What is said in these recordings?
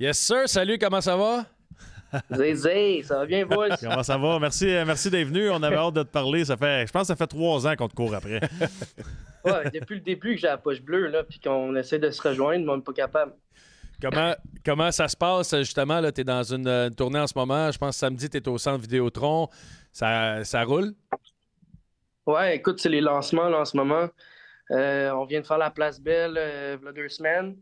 Yes, sir. Salut, comment ça va? Zé, ça va bien, boys? Comment ça va? Merci d'être venu. On avait hâte de te parler. Je pense que ça fait 3 ans qu'on te court après. Ouais, depuis le début que j'ai la poche bleue, là, puis qu'on essaie de se rejoindre, mais on n'est pas capable. Comment ça se passe, justement? Tu es dans une tournée en ce moment. Je pense que samedi, tu es au centre Vidéotron. Ça roule? Ouais, écoute, c'est les lancements là, en ce moment. On vient de faire la Place Belle il y a 2 semaines.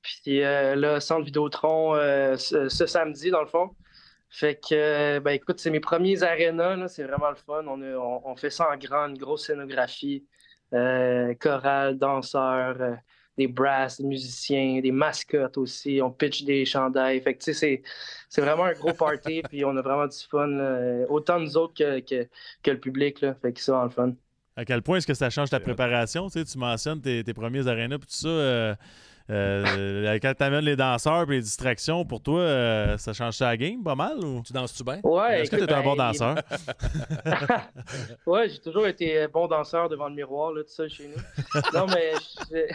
Puis là, centre Vidéotron ce samedi, dans le fond. Fait que, ben écoute, c'est mes premiers arénas, là, c'est vraiment le fun. On fait ça en grande, grosse scénographie, chorale, danseurs, des brass, des musiciens, des mascottes aussi. On pitch des chandails. Fait que, tu sais, c'est vraiment un gros party, puis on a vraiment du fun, là. Autant nous autres que le public, là. Fait que c'est vraiment le fun. À quel point est-ce que ça change ta préparation? Tu mentionnes tes premiers arénas et tout ça. Quand tu amènes les danseurs et les distractions, pour toi, ça change la game pas mal? Ou? Tu danses-tu bien? Ouais, Est-ce que tu es un bon danseur? Ouais, j'ai toujours été bon danseur devant le miroir, là, tout ça, chez nous. Non, mais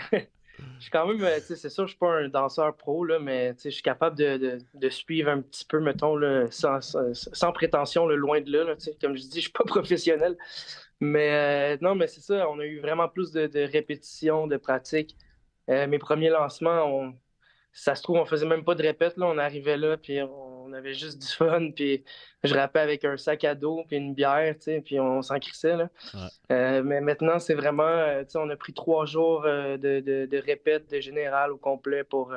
je suis quand même, tu sais, c'est sûr, je suis pas un danseur pro, là, mais tu sais, je suis capable de suivre un petit peu, mettons, là, sans prétention, là, loin de là, tu sais. Comme je dis, je suis pas professionnel. Mais non, mais c'est ça, on a eu vraiment plus de répétitions, de pratiques. Mes premiers lancements, ça se trouve, on faisait même pas de répète, là. On arrivait là, puis on avait juste du fun, puis je rappais avec un sac à dos, puis une bière, tu sais, puis on s'en crissait, là. Ouais. Mais maintenant, c'est vraiment, tu sais, on a pris 3 jours de répète, de général au complet pour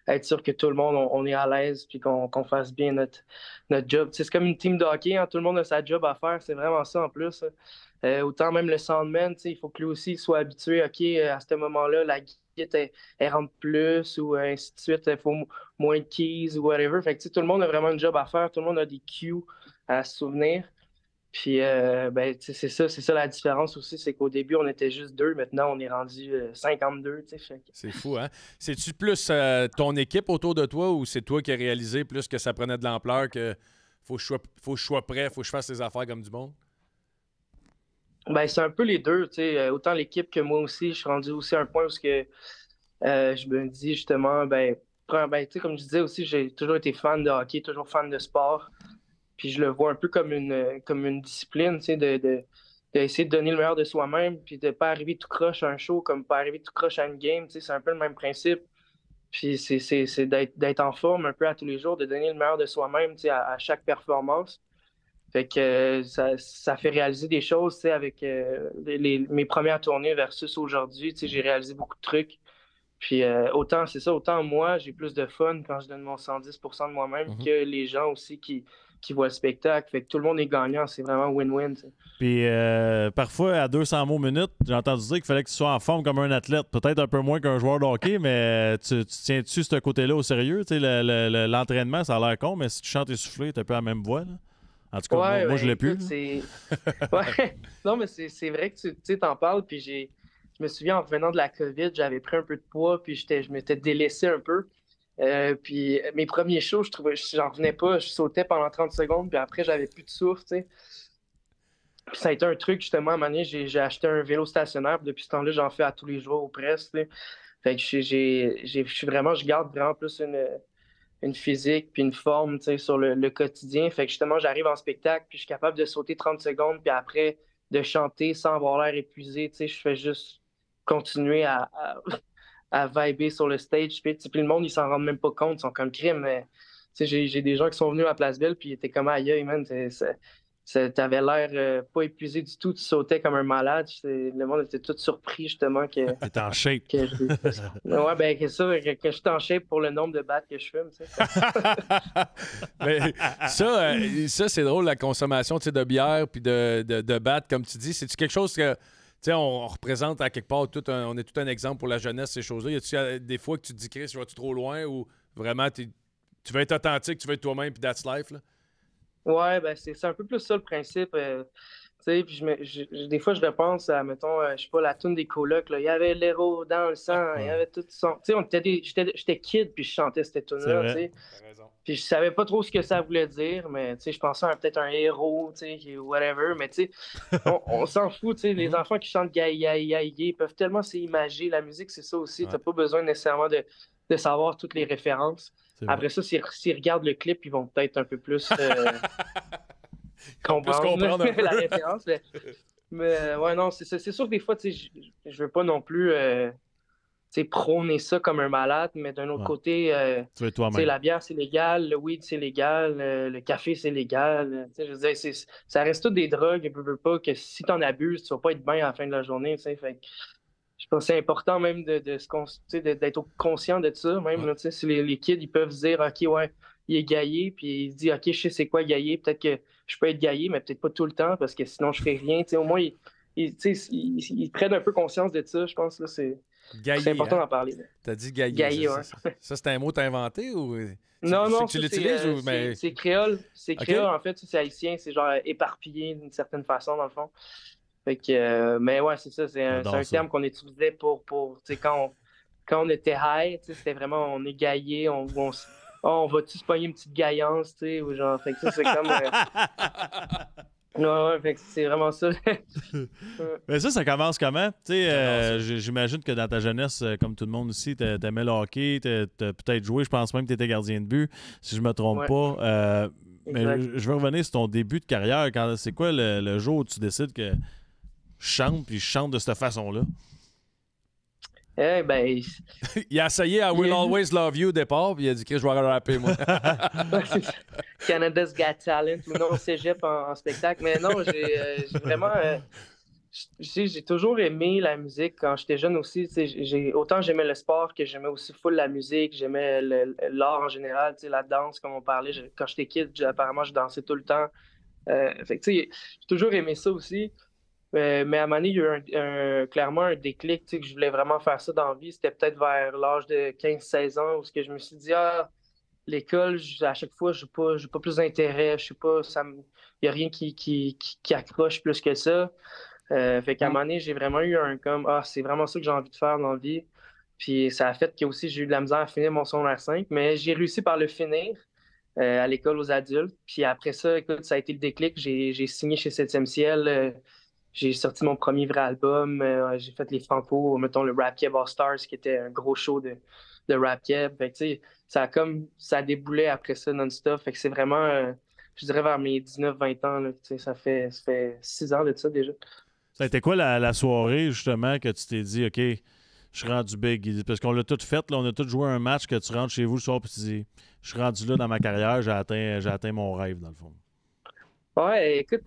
être sûr que tout le monde, on est à l'aise, puis qu'on fasse bien notre job. Tu sais, c'est comme une team de hockey, hein, tout le monde a sa job à faire, c'est vraiment ça en plus, hein. Autant même le soundman, tu sais, il faut que lui aussi soit habitué, OK, à ce moment-là, la guitare, elle rentre plus, ou ainsi de suite, il faut moins de keys, ou whatever. Fait que, tu sais, tout le monde a vraiment un job à faire, tout le monde a des cues à se souvenir. Puis, ben, tu sais, c'est ça la différence aussi, c'est qu'au début, on était juste 2, maintenant, on est rendu 52, tu sais. Fait que... C'est fou, hein? C'est-tu plus ton équipe autour de toi ou c'est toi qui as réalisé plus que ça prenait de l'ampleur, que faut que je sois prêt, faut que je fasse les affaires comme du monde? Ben, c'est un peu les deux, tu sais. Autant l'équipe que moi aussi, je suis rendu aussi à un point où je me dis justement, tu sais, comme je disais aussi, j'ai toujours été fan de hockey, toujours fan de sport. Puis je le vois un peu comme une discipline, tu sais, d'essayer de donner le meilleur de soi-même, puis de pas arriver tout croche à un show, comme pas arriver tout croche à une game, tu sais, c'est un peu le même principe. Puis c'est d'être en forme un peu à tous les jours, de donner le meilleur de soi-même, tu sais, à chaque performance. Fait que ça fait réaliser des choses, tu sais, avec mes premières tournées versus aujourd'hui, tu sais, j'ai réalisé beaucoup de trucs. Puis autant, c'est ça, autant moi, j'ai plus de fun quand je donne mon 110% de moi-même que les gens aussi qui voient le spectacle. Fait que tout le monde est gagnant, c'est vraiment win-win, tu sais. Puis parfois, à 200 mots minute, j'ai entendu dire qu'il fallait que tu sois en forme comme un athlète. Peut-être un peu moins qu'un joueur de hockey, mais tu tiens-tu ce côté-là au sérieux? Tu sais, l'entraînement, ça a l'air con, mais si tu chantes essoufflé, tu as un peu la même voix, là. En tout cas, Ouais, moi ben, je l'ai plus. écoute, ouais. Non, mais c'est vrai que tu sais, t'en parles, puis je me souviens, en revenant de la COVID, j'avais pris un peu de poids, puis je m'étais délaissé un peu. Puis mes premiers shows, j'en revenais pas, je sautais pendant 30 secondes, puis après, j'avais plus de souffle, tu sais. Puis ça a été un truc, justement, à un moment donné, j'ai acheté un vélo stationnaire, puis depuis ce temps-là, j'en fais à tous les jours, ou presque, tu sais. Fait que je garde vraiment plus une physique puis une forme, tu sais, sur le quotidien. Fait que justement, j'arrive en spectacle puis je suis capable de sauter 30 secondes puis après de chanter sans avoir l'air épuisé. Tu sais, je fais juste continuer à vibrer sur le stage. Puis le monde, ils s'en rendent même pas compte. Ils sont comme crime. Mais, tu sais, j'ai des gens qui sont venus à Place Belle puis ils étaient comme aïe, man. T'avais l'air pas épuisé du tout. Tu sautais comme un malade. Le monde était tout surpris, justement, que... T'es en shape. Ouais, ben, c'est ça, que je suis en shape pour le nombre de battes que je fume, tu sais. Mais ça c'est drôle, la consommation, tu sais, de bière puis de battes, comme tu dis. C'est-tu quelque chose que, tu sais, on représente à quelque part, on est tout un exemple pour la jeunesse, ces choses-là. Y a-tu des fois que tu te dis, Chris, vas-tu trop loin ou vraiment tu veux être authentique, tu veux être toi-même puis that's life, là? Ouais, ben c'est un peu plus ça le principe. Tu sais, puis des fois, je repense à, mettons, je sais pas, la toune des colocs, là. Il y avait l'héros dans le sang, il y avait tout son. Tu sais, j'étais kid, puis je chantais cette tune-là, tu sais. T'as raison. Puis je savais pas trop ce que ça voulait dire, mais tu sais, je pensais à peut-être un héros, tu sais, whatever. Mais tu sais, on s'en fout, tu sais. Les enfants qui chantent gaï, gaï, gaï, gaï peuvent tellement s'imager. La musique, c'est ça aussi. T'as pas besoin nécessairement de savoir toutes les références. Après ça, s'ils regardent le clip, ils vont peut-être un peu plus comprendre un peu. la référence. Mais ouais, non, c'est sûr que des fois, je veux pas non plus prôner ça comme un malade, mais d'un autre côté, tu veux toi-même. la bière, c'est légal, le weed, c'est légal, le café, c'est légal. Je veux dire, ça reste tout des drogues, et veux pas que si t'en abuses, tu vas pas être bien à la fin de la journée. Fait que, je pense que c'est important même d'être conscient de ça. Même là, si les kids, ils peuvent se dire, OK, ouais, il est gaillé, puis il se dit, OK, je sais c'est quoi gaillé, peut-être que je peux être gaillé, mais peut-être pas tout le temps, parce que sinon, je ferai rien. Au moins, ils prennent un peu conscience de ça, je pense. C'est important d'en parler. T'as dit gaillé. Gaillé, ouais. Ça, c'est un mot que t'as inventé ou... Non, tu l'utilises ou... Mais... c'est créole. C'est créole, en fait. C'est haïtien. C'est genre éparpillé d'une certaine façon, dans le fond. Fait que, mais ouais, c'est ça. C'est un terme qu'on utilisait pour quand on était high, c'était vraiment on est gaillé, on va-tu se pogner une petite gaillance, ou genre. Fait que ça, c'est comme. Ouais, fait que c'est vraiment ça. Mais ça commence comment? J'imagine que dans ta jeunesse, comme tout le monde ici, t'aimais le hockey, t'as peut-être joué, je pense même que t'étais gardien de but, si je me trompe pas. Mais je veux revenir sur ton début de carrière. C'est quoi le jour où tu décides que je chante, puis je chante de cette façon-là? Il a essayé à Will Always Love You au départ, puis il a dit que je vais rapper, moi. Canada's Got Talent ou non, cégep en spectacle. Mais non, j'ai vraiment. J'ai toujours aimé la musique quand j'étais jeune aussi. Autant j'aimais le sport que j'aimais aussi full la musique, j'aimais l'art en général, la danse, comme on parlait. Quand j'étais kid, apparemment, je dansais tout le temps. Fait que, j'ai toujours aimé ça aussi. Mais à un moment donné, il y a eu clairement un déclic, que je voulais vraiment faire ça dans la vie. C'était peut-être vers l'âge de 15-16 ans où je me suis dit, l'école, à chaque fois, je n'ai pas plus d'intérêt. Je sais pas, il n'y a rien qui accroche plus que ça. Fait qu'à un moment donné, j'ai vraiment eu c'est vraiment ça que j'ai envie de faire dans la vie. Puis ça a fait que aussi j'ai eu de la misère à finir mon secondaire 5, mais j'ai réussi par le finir à l'école aux adultes. Puis après ça, écoute, ça a été le déclic. J'ai signé chez 7e Ciel. J'ai sorti mon premier vrai album. J'ai fait les Franco, mettons le Rap Keb All Stars, qui était un gros show de Rap Keb. Fait que, ça a déboulé après ça non-stop. Fait que c'est vraiment, je dirais vers mes 19-20 ans, là, ça fait 6 ans de ça déjà. Ça a été quoi la soirée, justement, que tu t'es dit, OK, je suis rendu big? Parce qu'on l'a tout fait, là, on a tous joué un match que tu rentres chez vous le soir et tu dis, je suis rendu là dans ma carrière, j'ai atteint mon rêve, dans le fond. Ouais, écoute,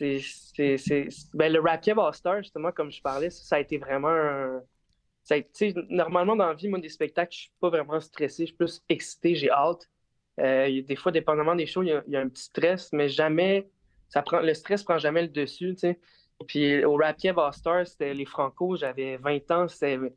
le Rap Keb All Stars, justement, comme je parlais, ça a été vraiment normalement, dans la vie, moi, des spectacles, je suis pas vraiment stressé, je suis plus excité, j'ai hâte. Des fois, dépendamment des shows, il y a un petit stress, mais jamais, le stress prend jamais le dessus, tu sais. Puis au Rap Keb All Stars, c'était les Franco, j'avais 20 ans, je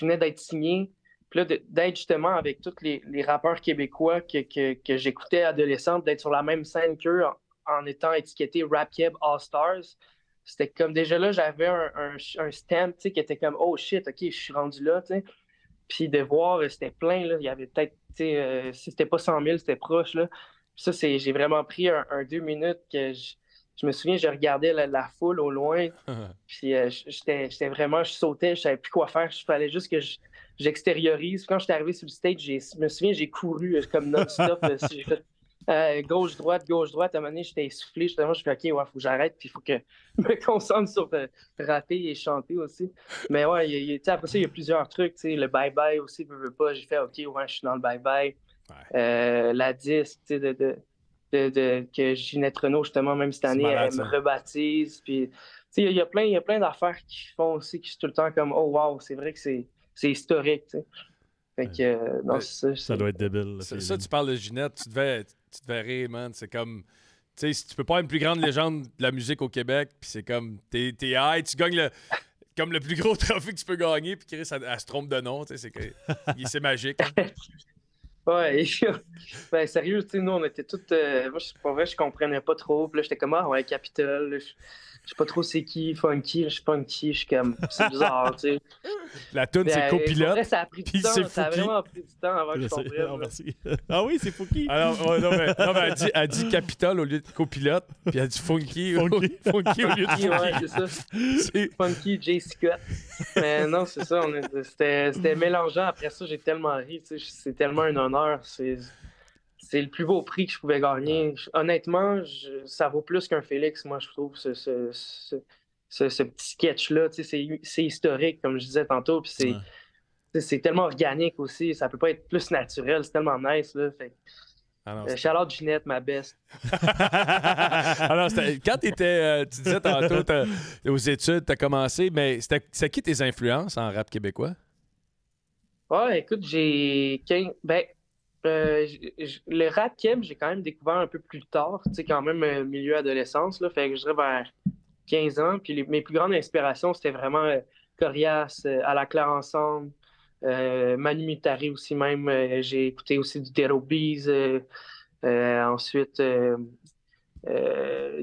venais d'être signé. Puis là, d'être justement avec tous les rappeurs québécois que j'écoutais adolescent, d'être sur la même scène qu'eux en étant étiqueté Rap Keb All Stars, c'était comme déjà là, j'avais un stamp qui était comme oh shit, ok, je suis rendu là. T'sais. Puis de voir, c'était plein, là, il y avait peut-être, si c'était pas 100 000, c'était proche. Là. Puis ça, j'ai vraiment pris un 2 minutes que je me souviens, je regardais la foule au loin. Puis j'étais vraiment, je sautais, je savais plus quoi faire. Il fallait juste que j'extériorise. Quand j'étais arrivé sur le stage, je me souviens, j'ai couru comme non-stop. J'ai fait gauche-droite. À un moment donné, j'étais essoufflé. Justement, je fais OK, ouais, faut que j'arrête. Puis il faut que je me concentre sur rapper et chanter aussi. Mais ouais, après ça, il y a plusieurs trucs. Le bye-bye aussi, veux pas. J'ai fait OK, ouais, je suis dans le bye-bye. Ouais. La disque, que Ginette Renault, justement, même cette année, elle me rebaptise. Puis, il y a plein d'affaires qui font aussi que je suis tout le temps comme oh, wow, c'est vrai que c'est historique. T'sais. Fait que, non, ça doit être débile. Ça, tu parles de Ginette, tu devais rire, man. C'est comme, tu sais, tu peux pas être une plus grande légende de la musique au Québec, puis c'est comme, t'es high, tu gagnes comme le plus gros trophée que tu peux gagner, puis Chris, elle se trompe de nom, tu sais, c'est magique. Hein. Ouais, ben, sérieux, tu sais, nous, on était toutes. Moi, pas vrai, je comprenais pas trop. Puis là, j'étais comme, ah, ouais, Capitol. Là, je sais pas trop c'est qui, Funky. Je suis Funky. Je suis comme, c'est bizarre, tu sais. La toune, c'est Pour vrai, copilote, ça a pris du puis temps. c'est Ça a Fouki. vraiment pris du temps avant que Je je sais. comprenne. Ah, là. merci. Ah oui, c'est Fouki. Alors, ouais, non, mais elle dit Capitol au lieu de copilote, puis elle dit Funky, Funky. Funky au lieu de Funky, ouais, Fouki. c'est ça. C'est- Funky, J. Scott. Mais non, c'est ça. C'était mélangeant. Après ça, j'ai tellement ri. Tu sais, c'est tellement un honneur. C'est le plus beau prix que je pouvais gagner. Honnêtement, ça vaut plus qu'un Félix, moi, je trouve, ce petit sketch-là. Tu sais, c'est historique, comme je disais tantôt. Puis Ouais. c'est tellement organique aussi. Ça peut pas être plus naturel. C'est tellement nice. Là. Fait, Ah non, shout-out Ginette, ma best. Alors, quand tu disais tantôt, aux études, tu as commencé, mais c'est qui tes influences en rap québécois? Ouais, écoute, j'ai 15. Ben, le rap Keb, j'ai quand même découvert un peu plus tard, tu sais, quand même milieu adolescence, là, fait que je dirais vers 15 ans. Puis mes plus grandes inspirations, c'était vraiment Corias, À la Claire Ensemble, Manu Mitari aussi même. J'ai écouté aussi du Dead Obies, ensuite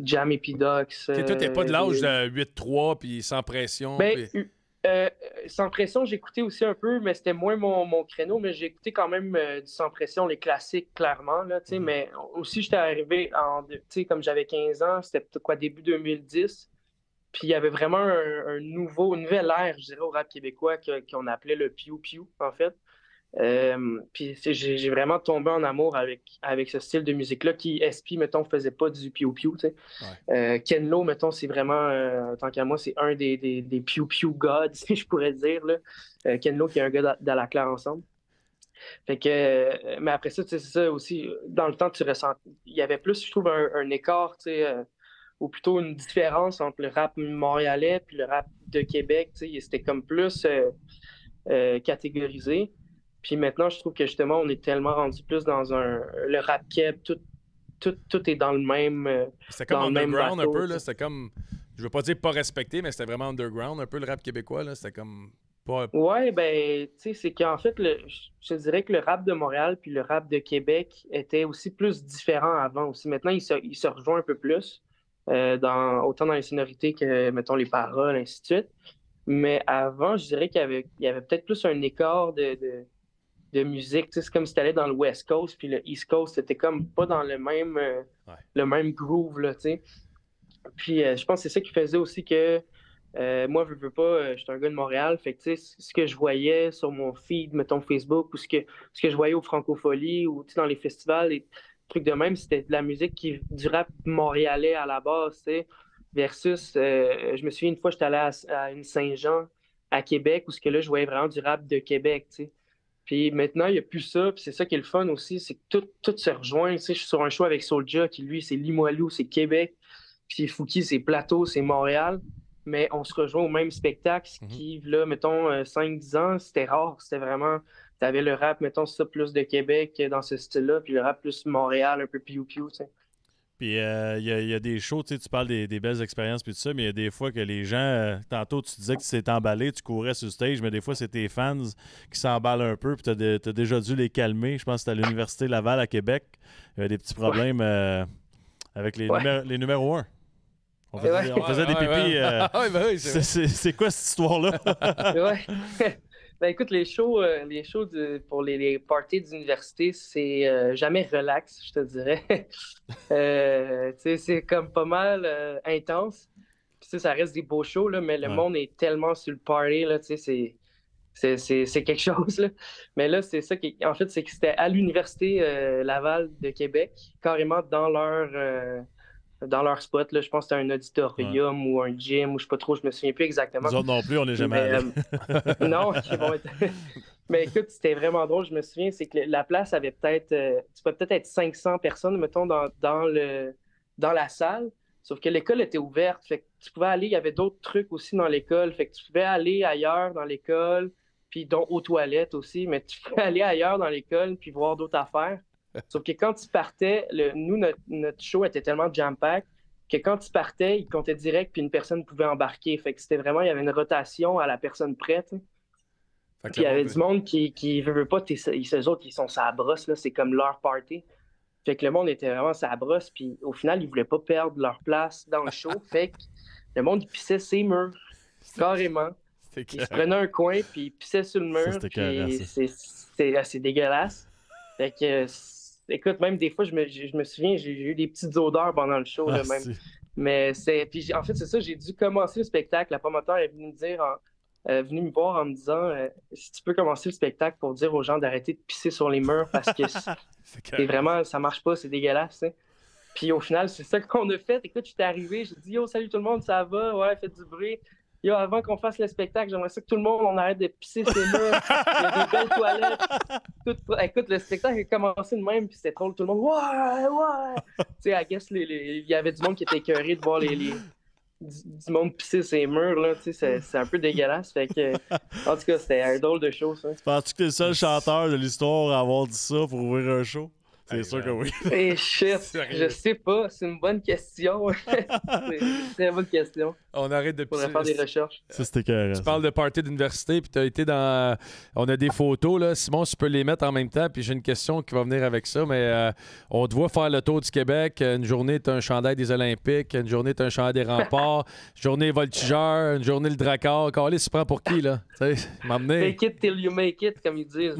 Jam Epidox. Toi, t'es pas de l'âge de 8-3, puis sans pression. Ben, Puis... euh, Sans pression, j'écoutais aussi un peu, mais c'était moins mon créneau. Mais j'ai écouté quand même du sans pression, les classiques, clairement. Là, Mais aussi, j'étais arrivé comme j'avais 15 ans, c'était peut-être quoi, début 2010. Puis il y avait vraiment une nouvelle ère, je dirais, au rap québécois qu'on appelait le Piu Piu, en fait. Puis j'ai vraiment tombé en amour avec ce style de musique-là qui, SP, mettons, faisait pas du piou-piou, tu sais. Ouais. Ken Lo, mettons, c'est vraiment, tant qu'à moi, c'est un des piou-piou gods, si je pourrais dire, là. Ken Lo qui est un gars dans la claire ensemble. Fait que, mais après ça, tu sais, c'est ça aussi, dans le temps, tu ressens, il y avait plus, je trouve, un écart, tu sais, ou plutôt une différence entre le rap montréalais puis le rap de Québec, tu sais, c'était comme plus catégorisé. Puis maintenant, je trouve que justement, on est tellement rendu plus dans le rap keb, tout est dans le même. C'était comme dans le même underground un bateau, peu, là. C'était comme. Je veux pas dire pas respecté, mais c'était vraiment underground un peu le rap québécois, là. C'était comme. Pas... Ouais, ben, tu sais, c'est qu'en fait, je dirais que le rap de Montréal puis le rap de Québec était aussi plus différent avant aussi. Maintenant, il se rejoint un peu plus, autant dans les sonorités que, mettons, les paroles, ainsi de suite. Mais avant, je dirais qu'il y avait peut-être plus un écart de musique. Tu sais, c'est comme si tu allais dans le West Coast, puis le East Coast, c'était comme pas dans le même groove, là, tu sais. Puis je pense que c'est ça qui faisait aussi que moi, je veux pas, je suis un gars de Montréal, fait que tu sais, ce que je voyais sur mon feed, mettons Facebook, ou ce que je voyais au Francophonie, ou tu sais, dans les festivals, les trucs de même, c'était de la musique du rap montréalais à la base, tu sais, versus, je me souviens une fois, j'étais allé à une Saint-Jean à Québec, où ce que là, je voyais vraiment du rap de Québec, tu sais. Puis maintenant, il n'y a plus ça. Puis c'est ça qui est le fun aussi, c'est que tout se rejoint. Tu sais, je suis sur un show avec Soulja, qui lui, c'est Limoilou, c'est Québec. Puis Fouki, c'est Plateau, c'est Montréal. Mais on se rejoint au même spectacle, ce qui, là, mettons, 5-10 ans, c'était rare. C'était vraiment. Tu avais le rap, mettons, ça, plus de Québec dans ce style-là, puis le rap plus Montréal, un peu piou-piou, tu sais. Puis il y a des shows, tu sais, tu parles des belles expériences puis tout ça, mais il y a des fois que les gens, tantôt tu disais que tu t'es emballé, tu courais sur le stage, mais des fois c'est tes fans qui s'emballent un peu, puis t'as déjà dû les calmer. Je pense que c'était à l'Université Laval à Québec. Il y avait des petits problèmes avec les numéros 1. On faisait des pipis. C'est quoi cette histoire-là? Ouais. Ben écoute, les shows pour les parties d'université, c'est jamais relax, je te dirais. Tu sais, c'est comme pas mal intense. Puis, ça reste des beaux shows, là, mais le monde est tellement sur le party, là, tu sais, c'est quelque chose, là. Mais là, c'est ça qui... En fait, c'est que c'était à l'Université Laval de Québec, carrément dans leur spot, là. Je pense que c'était un auditorium ou un gym, ou je sais pas trop, je me souviens plus exactement. Nous autres non plus, on n'est jamais allés. Non, bon. Mais écoute, c'était vraiment drôle, je me souviens, c'est que la place avait peut-être, tu peux peut-être être 500 personnes, mettons, dans la salle, sauf que l'école était ouverte, fait que tu pouvais aller, il y avait d'autres trucs aussi dans l'école, fait que tu pouvais aller ailleurs dans l'école, puis dont aux toilettes aussi, mais tu pouvais aller ailleurs dans l'école, puis voir d'autres affaires. Sauf que quand tu partais, notre show était tellement jam-pack que quand tu partais, il comptait direct, puis une personne pouvait embarquer. Fait que c'était vraiment, il y avait une rotation à la personne prête. Fait que Puis il y le avait monde- du monde qui veut pas, eux autres, ils sont sur la brosse, là, c'est comme leur party. Fait que le monde était vraiment sur la brosse, puis au final, ils voulaient pas perdre leur place dans le show. Fait que le monde, il pissait ses murs, carrément. C'était Il se clair. prenait un coin, puis il pissait sur le Ça, mur, c'était carré, puis ça. c'est dégueulasse. Fait que, écoute, même des fois, je me souviens, j'ai eu des petites odeurs pendant le show, là, Ah, même. c'est- Mais c'est. Puis en fait, c'est ça, j'ai dû commencer le spectacle. La promoteur est venue me dire, venue me voir en me disant si tu peux commencer le spectacle pour dire aux gens d'arrêter de pisser sur les murs parce que C'est c'est clair. vraiment, ça marche pas, c'est dégueulasse. Tu sais. Puis au final, c'est ça qu'on a fait. Écoute, j'étais arrivé, j'ai dit yo, salut tout le monde, ça va? Ouais, faites du bruit. Yo, avant qu'on fasse le spectacle, j'aimerais ça que tout le monde, on arrête de pisser ces murs. Il y a des belles toilettes. Écoute, le spectacle a commencé de même, puis c'était drôle. Tout le monde, ouais, ouais. Tu sais, I guess, il y avait du monde qui était écœuré de voir du monde pisser ses murs, là. Tu sais, c'est un peu dégueulasse. Fait que, en tout cas, c'était un drôle de show, ça. Penses-tu que t'es le seul chanteur de l'histoire à avoir dit ça pour ouvrir un show? C'est Hey, sûr que man. oui. Et shit, Sérieux? je sais pas, c'est une bonne question. C'est une très bonne question. On arrête de Faudrait faire des pisser. recherches. Ça, c'était carré. Tu parles de party d'université, puis tu as été dans. On a des photos, là. Simon, si tu peux les mettre en même temps, puis j'ai une question qui va venir avec ça, mais on te voit faire le tour du Québec. Une journée, tu as un chandail des Olympiques. Une journée, tu as un chandail des Remparts. Une journée, voltigeur. Une journée, le Drakkar. Calais, tu prends pour qui, là? Tu sais, m'emmener. Fake it till you make it, comme ils disent.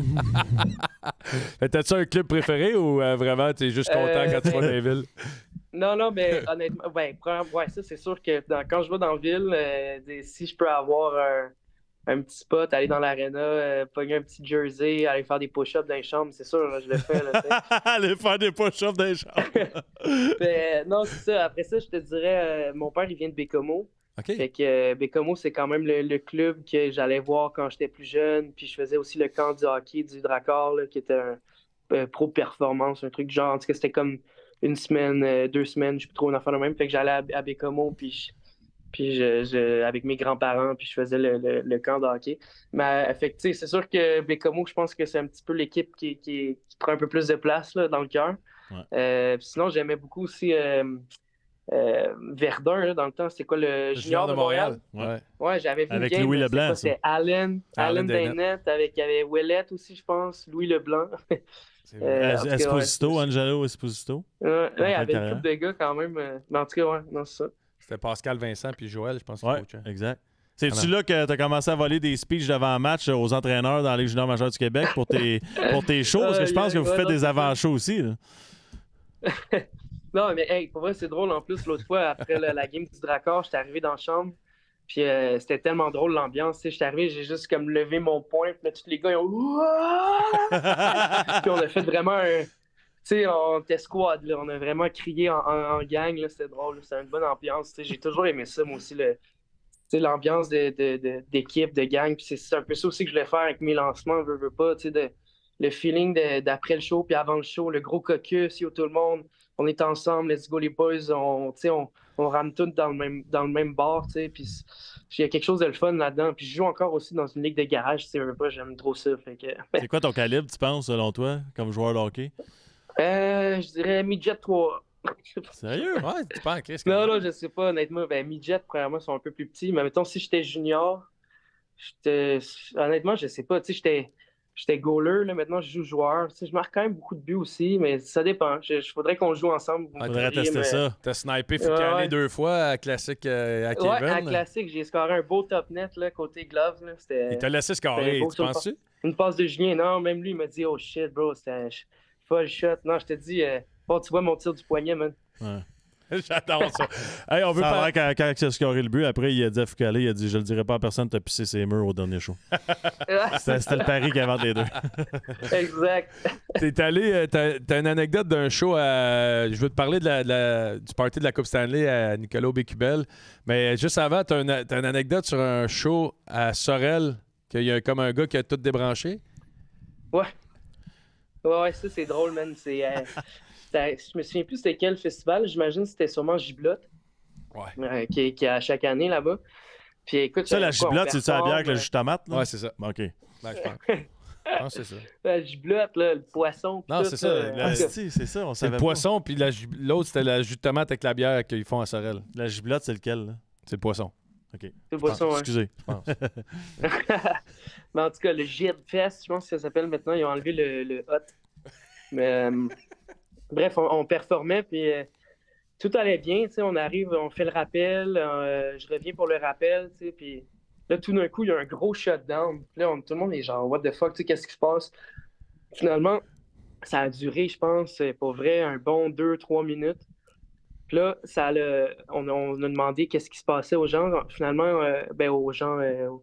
T'as-tu un club préféré ou vraiment, tu es juste content quand tu vas dans les villes? Non, mais honnêtement, ouais, ça, c'est sûr que quand je vais dans la ville, si je peux avoir un petit spot, aller dans l'aréna, pogner un petit jersey, aller faire des push-ups dans les chambres, c'est sûr, là, je le fais. Là, tu sais. Aller faire des push-ups dans les chambres. Non, c'est ça. Après ça, je te dirais, mon père, il vient de Bécomo. OK. Fait que Bécomo, c'est quand même le club que j'allais voir quand j'étais plus jeune. Puis je faisais aussi le camp du hockey du Drakkar, là, qui était un pro performance, un truc genre. En tout cas, c'était comme une semaine, 2 semaines, je sais plus trop une affaire de même. Fait que j'allais à Bécomo, puis avec mes grands-parents, puis je faisais le camp de hockey. Mais fait que, tu sais, c'est sûr que Bécomo, je pense que c'est un petit peu l'équipe qui prend un peu plus de place là, dans le cœur. Ouais. Puis sinon, j'aimais beaucoup aussi Verdun, là, dans le temps, c'était quoi, le Junior de Montréal? Ouais. Ouais, j'avais vu Avec une game, Louis là, Leblanc, quoi, ça. c'était Allen Dainette. Dainette, il y avait Ouellette aussi, je pense, Louis Leblanc. C'est vrai. En tout cas, Esposito, ouais, Angelo Esposito. Ouais, il y avait carrière. une couple de gars quand même. Mais en tout cas, ouais, non, c'est ça. C'était Pascal Vincent puis Joël, je pense qu'il Ouais, coachait. exact. C'est-tu Ah non. là que tu as commencé à voler des speeches d'avant match aux entraîneurs dans les juniors majeurs du Québec pour tes shows? Parce que je pense que vous Ouais, faites non, des c'est avant-shows aussi. Là. Non, mais hey, pour vrai, c'est drôle. En plus, l'autre fois, après la game du Drakkar, j'étais arrivé dans la chambre. Puis c'était tellement drôle l'ambiance. Tu sais, j'étais arrivé, j'ai juste comme levé mon poing. Puis là, tous les gars, ils ont. Puis on a fait vraiment un. Tu sais, on était squad, là. On a vraiment crié en gang. Là. C'était drôle. C'était une bonne ambiance. Tu sais, j'ai toujours aimé ça, moi aussi. Tu sais, l'ambiance d'équipe, de gang. Puis c'est un peu ça aussi que je voulais faire avec mes lancements, veux pas. Tu sais, le feeling d'après le show, puis avant le show, le gros caucus, yo, tout le monde. On est ensemble, let's go les boys, on rame tout dans le même bar, tu sais, puis il y a quelque chose de le fun là-dedans. Puis je joue encore aussi dans une ligue de garage, tu sais, veux pas, j'aime trop ça. Fait que... C'est quoi ton calibre, tu penses, selon toi, comme joueur de hockey? Je dirais midget 3. Sérieux? Ouais, tu penses, Chris? Non, je sais pas, honnêtement. Ben, midget, premièrement, sont un peu plus petits. Mais mettons, si j'étais junior, honnêtement, je sais pas, tu sais, j'étais goaler, là, maintenant je joue joueur. Tu sais, je marque quand même beaucoup de buts aussi, mais ça dépend. Faudrait qu'on joue ensemble. Vous me Faudrait diriez, tester mais- ça. T'as snipé Foucault Ouais. 2 fois à classique à Kevin. Ouais, à classique, j'ai scoré un beau top net là, côté glove. Là. Il t'a laissé C'était scorer, beau tu sur le penses-tu? Une passe de Julien. Non, même lui, il m'a dit, oh shit, bro, c'était un full shot. Non, je te dis, bon, tu vois mon tir du poignet, man. Ouais. J'adore ça. Hey, on veut Ça a pas... l'air quand il a scoré le but, après, il a dit à Foucault, il a dit, je le dirai pas à personne, t'as pissé ses murs au dernier show. C'était le pari qui invente les deux. Exact. T'es allé, t'as une anecdote d'un show à. Je veux te parler du party de la Coupe Stanley à Nicolas Bécubel. Mais juste avant, t'as une anecdote sur un show à Sorel, qu'il y a comme un gars qui a tout débranché. Ouais, ça, c'est drôle, man. Je me souviens plus c'était quel festival. J'imagine que c'était sûrement Giblotte. Ouais. Qui est à chaque année là-bas. Puis écoute, Ça, la quoi, on giblotte, c'est-tu la bière avec le performe, jus de tomate? Là? Ouais, c'est ça. OK. Ben, je pense. Je pense que c'est ça. La giblotte, là, le poisson. puis Non, tout, c'est ça, là. la- En tout cas, C'est ça, on C'est savait le pas. poisson, puis l'autre, c'était la jus de tomate avec la bière qu'ils font à Sorel. La giblotte, c'est lequel? Là? C'est le poisson. OK. C'est boisson, ouais. Excusez. Je pense. Mais en tout cas, le Jib Fest, je pense que ça s'appelle maintenant. Ils ont enlevé le hot. Mais bref, on performait, puis tout allait bien. On arrive, on fait le rappel. Je reviens pour le rappel, puis là, tout d'un coup, il y a un gros shutdown. Puis là, tout le monde est genre, what the fuck, qu'est-ce qui se passe? Finalement, ça a duré, je pense, pour vrai, un bon 2-3 minutes. Puis là, on a demandé qu'est-ce qui se passait aux gens. Finalement, aux gens,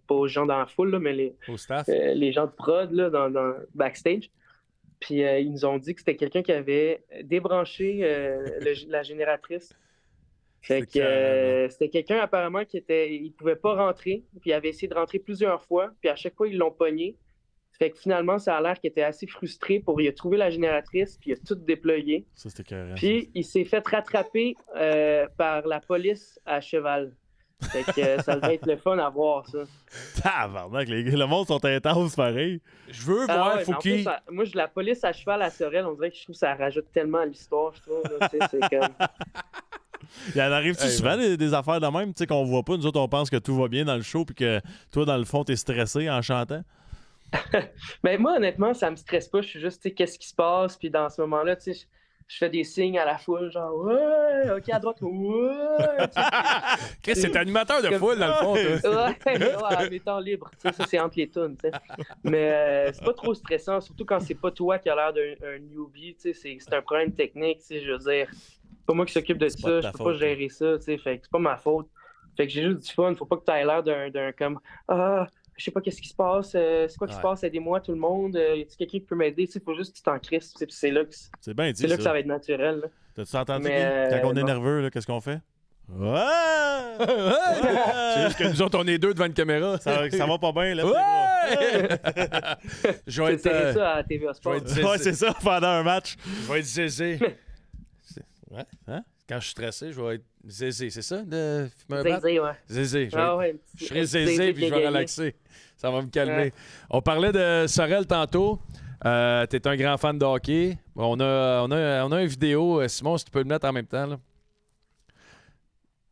pas aux gens dans la foule, là, mais Au staff. les gens de prod là, dans backstage. Puis ils nous ont dit que c'était quelqu'un qui avait débranché la génératrice. Fait que c'était quelqu'un apparemment il pouvait pas rentrer, puis il avait essayé de rentrer plusieurs fois, puis à chaque fois ils l'ont pogné. Fait que finalement, ça a l'air qu'il était assez frustré il a trouvé la génératrice, puis il a tout déployé. Ça, c'était carré. Puis il s'est fait rattraper par la police à cheval. Fait que ça devait être le fun à voir, ça. Tabarnak, le monde sont intenses, pareil. Je veux voir Ouais, Fouki. Moi, la police à cheval à Sorel, on dirait que je trouve que ça rajoute tellement à l'histoire, je trouve. Là, c'est comme... Il en arrive-tu souvent des affaires de même, tu sais, qu'on voit pas? Nous autres, on pense que tout va bien dans le show, puis que toi, dans le fond, t'es stressé en chantant? Mais moi, honnêtement, ça me stresse pas. Je suis juste, tu sais, qu'est-ce qui se passe? Puis dans ce moment-là, tu sais, je fais des signes à la foule, genre, ouais, ok, à droite, ouais. Chris, c'est animateur de foule, dans le fond, toi. Ouais, à mes temps libres. Tu sais, ça, c'est entre les tunes, tu sais. Mais c'est pas trop stressant, surtout quand c'est pas toi qui a l'air d'un newbie, tu sais, c'est un problème technique, tu sais, je veux dire. C'est pas moi qui s'occupe de ça, je peux pas gérer ça, tu sais, fait que c'est pas ma faute. Fait que j'ai juste du fun, faut pas que tu aies l'air d'un comme, je sais pas qu'est-ce qui se passe, c'est quoi qui se passe, aidez-moi tout le monde, y a-t-il quelqu'un qui peut m'aider, tu sais, faut juste que tu t'en crisses, puis c'est là que c'est bien dit, c'est là que ça va être naturel. Là. T'as-tu entendu Mais, quand on est non. nerveux, là, qu'est-ce qu'on fait? Ouais! C'est juste que nous autres, on est deux devant une caméra. Ça va pas bien, là. Ouais! Je vais C'est être. ça à TVA Sport. Ouais, c'est ça, pendant un match. Je vais être zézé. Ouais. Hein? Quand je suis stressé, je vais être zézé. C'est ça, de fumer un bat? Zézé, ouais. Zézé. Je serai Zézé zézé puis je vais gagné. relaxer. Ça va me calmer. Ouais. On parlait de Sorel tantôt. T'es un grand fan de hockey. Bon, on a une vidéo. Simon, si tu peux le mettre en même temps. Là.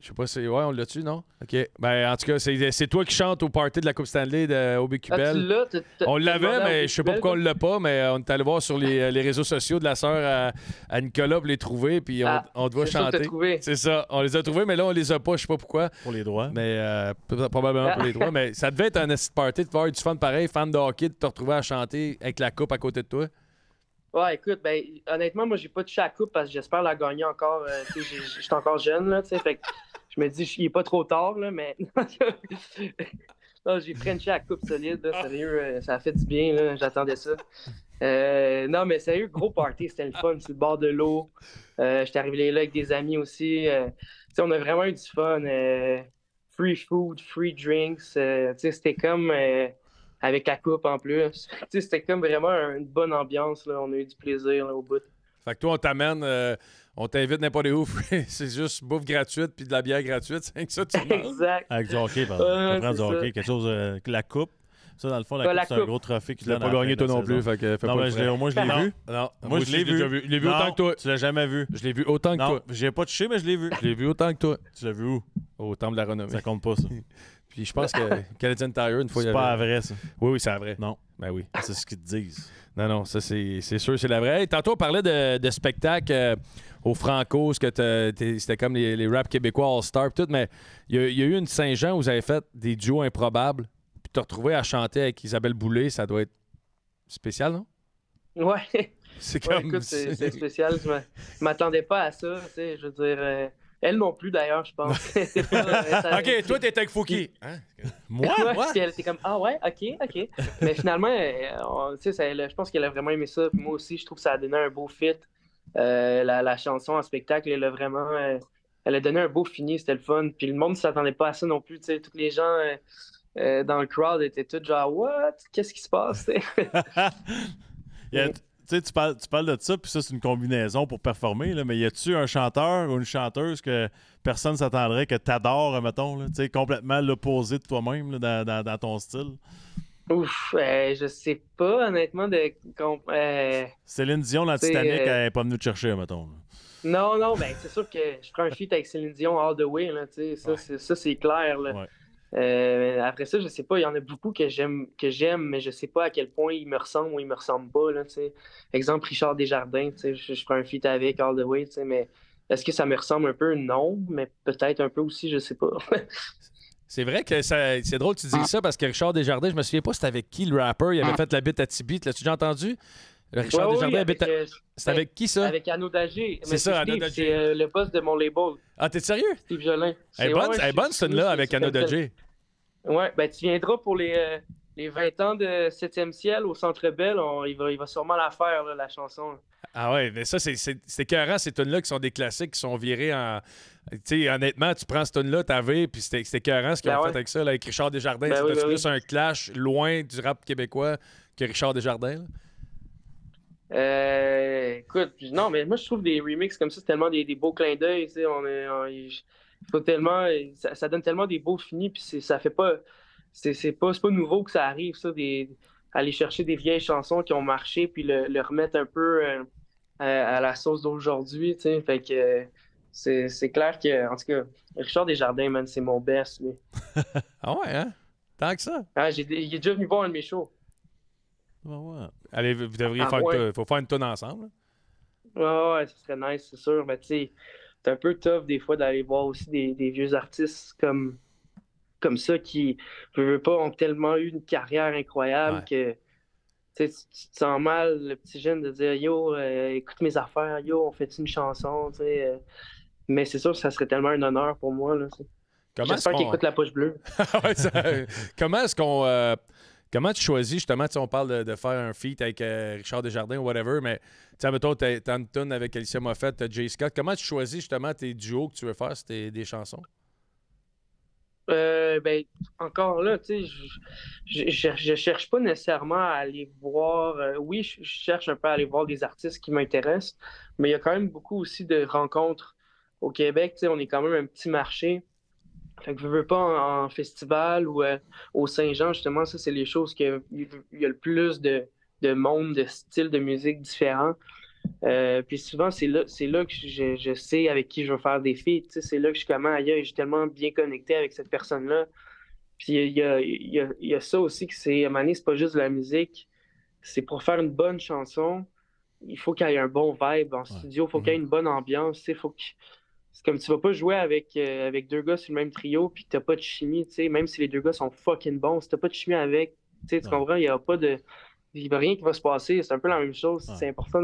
Je sais pas si... Ouais, on l'a-tu, non? OK. Ben, en tout cas, c'est toi qui chantes au party de la Coupe Stanley de OBQBel. On l'avait, mais je sais pas pourquoi on l'a pas, mais on est allé voir sur les réseaux sociaux de la sœur à Nicolas pour les trouver, puis on doit chanter. C'est ça. On les a trouvés, mais là, on les a pas. Je sais pas pourquoi. Pour les droits. Mais probablement pour les droits. Mais ça devait être un party de faire du fun pareil, fan de hockey, de te retrouver à chanter avec la coupe à côté de toi. Ouais, écoute, ben, honnêtement, moi, j'ai pas touché à la coupe parce que j'espère la gagner encore. Je suis encore jeune, là, tu sais, fait que je me dis, il est pas trop tard, là, mais... non, j'ai frenché à la coupe solide, là, sérieux, ça a fait du bien, là, j'attendais ça. Non, mais sérieux, gros party, c'était le fun, sur le bord de l'eau. J'étais arrivé là avec des amis aussi. Tu sais, on a vraiment eu du fun. Free food, free drinks. Tu sais, c'était comme... avec la coupe en plus. Tu sais, c'était comme vraiment une bonne ambiance. Là. On a eu du plaisir là, au bout. Fait que toi, on t'amène, on t'invite n'importe où. C'est juste bouffe gratuite puis de la bière gratuite. C'est que ça, tu demandes. Exact. Avec du hockey, pardon. Du hockey, quelque chose... la coupe. Ça, dans le fond, la coupe, c'est un gros trophée que tu l'as pas gagné toi non plus. Fait que, fais non, pas mais moi, je l'ai vu. Non, moi, je l'ai vu. Je l'ai vu autant que toi. Tu l'as jamais vu. Je l'ai vu autant que toi. J'ai pas touché, mais je l'ai vu. Je l'ai vu autant que toi. Tu l'as vu où? Au Temple de la Renommée. Ça compte pas, ça. Puis je pense que Canadian Tire, une fois, c'est pas vrai, ça. Oui, c'est vrai. Non. Ben oui. C'est ce qu'ils te disent. Non, ça, c'est sûr, c'est la vraie. Hey, tantôt, on parlait de spectacles au Franco, c'était comme les rap québécois All-Star, tout, mais il y a eu une Saint-Jean où vous avez fait des duos improbables, puis te retrouver à chanter avec Isabelle Boulay, ça doit être spécial, non? Ouais. C'est Ouais, comme... écoute, c'est spécial. Je m'attendais pas à ça. Tu sais, je veux dire... Elle non plus, d'ailleurs, je pense. OK, toi, t'étais avec Fouki. Hein? Moi? Puis elle était comme, ah ouais, OK. Mais finalement, tu sais, je pense qu'elle a vraiment aimé ça. Puis moi aussi, je trouve que ça a donné un beau fit. La chanson en spectacle, elle a vraiment... elle a donné un beau fini, c'était le fun. Puis le monde ne s'attendait pas à ça non plus. Tu sais, tous les gens dans le crowd étaient tous genre, what? Qu'est-ce qui se passe? Tu sais, tu parles de ça, puis ça, c'est une combinaison pour performer, là, mais y a-tu un chanteur ou une chanteuse que personne ne s'attendrait que t'adores, mettons, là, tu sais, complètement l'opposé de toi-même là, dans ton style? Ouf, je sais pas, honnêtement, Céline Dion, dans Titanic, elle n'est pas venue te chercher, mettons. Là. Non, ben c'est sûr que je prends un feat avec Céline Dion all the way, là, tu sais, ça c'est clair, là. Ouais. Après ça, je sais pas, il y en a beaucoup que j'aime, mais je sais pas à quel point ils me ressemblent ou ils me ressemblent pas, là, tu sais. Exemple, Richard Desjardins, tu sais, je ferai un feat avec all the way, tu sais, mais est-ce que ça me ressemble un peu? Non, mais peut-être un peu aussi, je sais pas. C'est vrai que c'est drôle que tu dises ça parce que Richard Desjardins, je me souviens pas c'était avec qui le rapper, il avait fait la bite à Tibi. L'as-tu déjà entendu? Richard Ouais, Desjardins oui, habite à... C'est avec qui ça? avec Anno Dagé. C'est Mais ça, Anno Steve, Dagé. c'est le boss de mon label, Ah, t'es sérieux? Steve Jolin. Elle est bonne cette là avec Anno Dagé. Ouais, ben tu viendras pour les 20 ans de 7e ciel au Centre Bell. Il va sûrement la faire, là, la chanson. Ah ouais, mais ça, c'est écœurant, ces tunes-là qui sont des classiques, qui sont virés en... Tu sais, honnêtement, tu prends cette tune-là, t'avais, puis c'était écœurant ce qu'ils ont fait avec ça, là, avec Richard Desjardins. Ben oui, C'était ben plus un clash loin du rap québécois que Richard Desjardins, là. Écoute, non, mais moi je trouve des remixes comme ça, c'est tellement des beaux clins d'œil, tu sais, faut tellement, ça donne tellement des beaux finis, puis ça fait pas, c'est pas nouveau que ça arrive, ça, aller chercher des vieilles chansons qui ont marché, puis le remettre un peu à la sauce d'aujourd'hui, tu sais, fait que c'est clair que, en tout cas, Richard Desjardins, man, c'est mon best, lui. Ah ouais, hein? Tant que ça. Ah, il est déjà venu voir un de mes shows. Ouais, ouais. Allez, vous devriez Ah faire ouais. faut faire une tune ensemble, là. Ouais, ce serait nice, c'est sûr. Mais tu sais, c'est un peu tough des fois d'aller voir aussi des vieux artistes comme ça qui, je veux pas, ont tellement eu une carrière incroyable Ouais. que tu te sens mal, le petit jeune, de dire yo, écoute mes affaires, yo, on fait une chanson, tu sais. Mais c'est sûr que ça serait tellement un honneur pour moi, là. Comment est-ce J'espère qu'il qu'on... écoute La Poche Bleue. Ouais, comment est-ce qu'on... comment tu choisis, justement, tu sais, on parle de faire un feat avec Richard Desjardins ou whatever, mais tu sais, mettons, t'as une tune avec Alicia Moffett, t'as Jay Scott. Comment tu choisis, justement, tes duos que tu veux faire, c'est des chansons? Ben, encore là, tu sais, je cherche pas nécessairement à aller voir. Oui, je cherche un peu à aller voir des artistes qui m'intéressent, mais il y a quand même beaucoup aussi de rencontres au Québec. Tu sais, on est quand même un petit marché. Fait que je veux pas en festival ou au Saint-Jean, justement, ça, c'est les choses il y a le plus de monde, de styles de musique différents. Puis souvent, c'est là que je sais avec qui je veux faire des feats. Tu sais, c'est là que je suis comme, aïe, je suis tellement bien connecté avec cette personne-là. Puis il y a ça aussi que à un moment donné, c'est pas juste de la musique. C'est pour faire une bonne chanson, il faut qu'il y ait un bon vibe en studio, il faut qu'il y ait une bonne ambiance. Tu sais, c'est comme tu vas pas jouer avec deux gars sur le même trio puis que t'as pas de chimie, tu sais, même si les deux gars sont fucking bons, si t'as pas de chimie avec, tu comprends, il y a pas de. Il y a rien qui va se passer. C'est un peu la même chose. Ouais. C'est important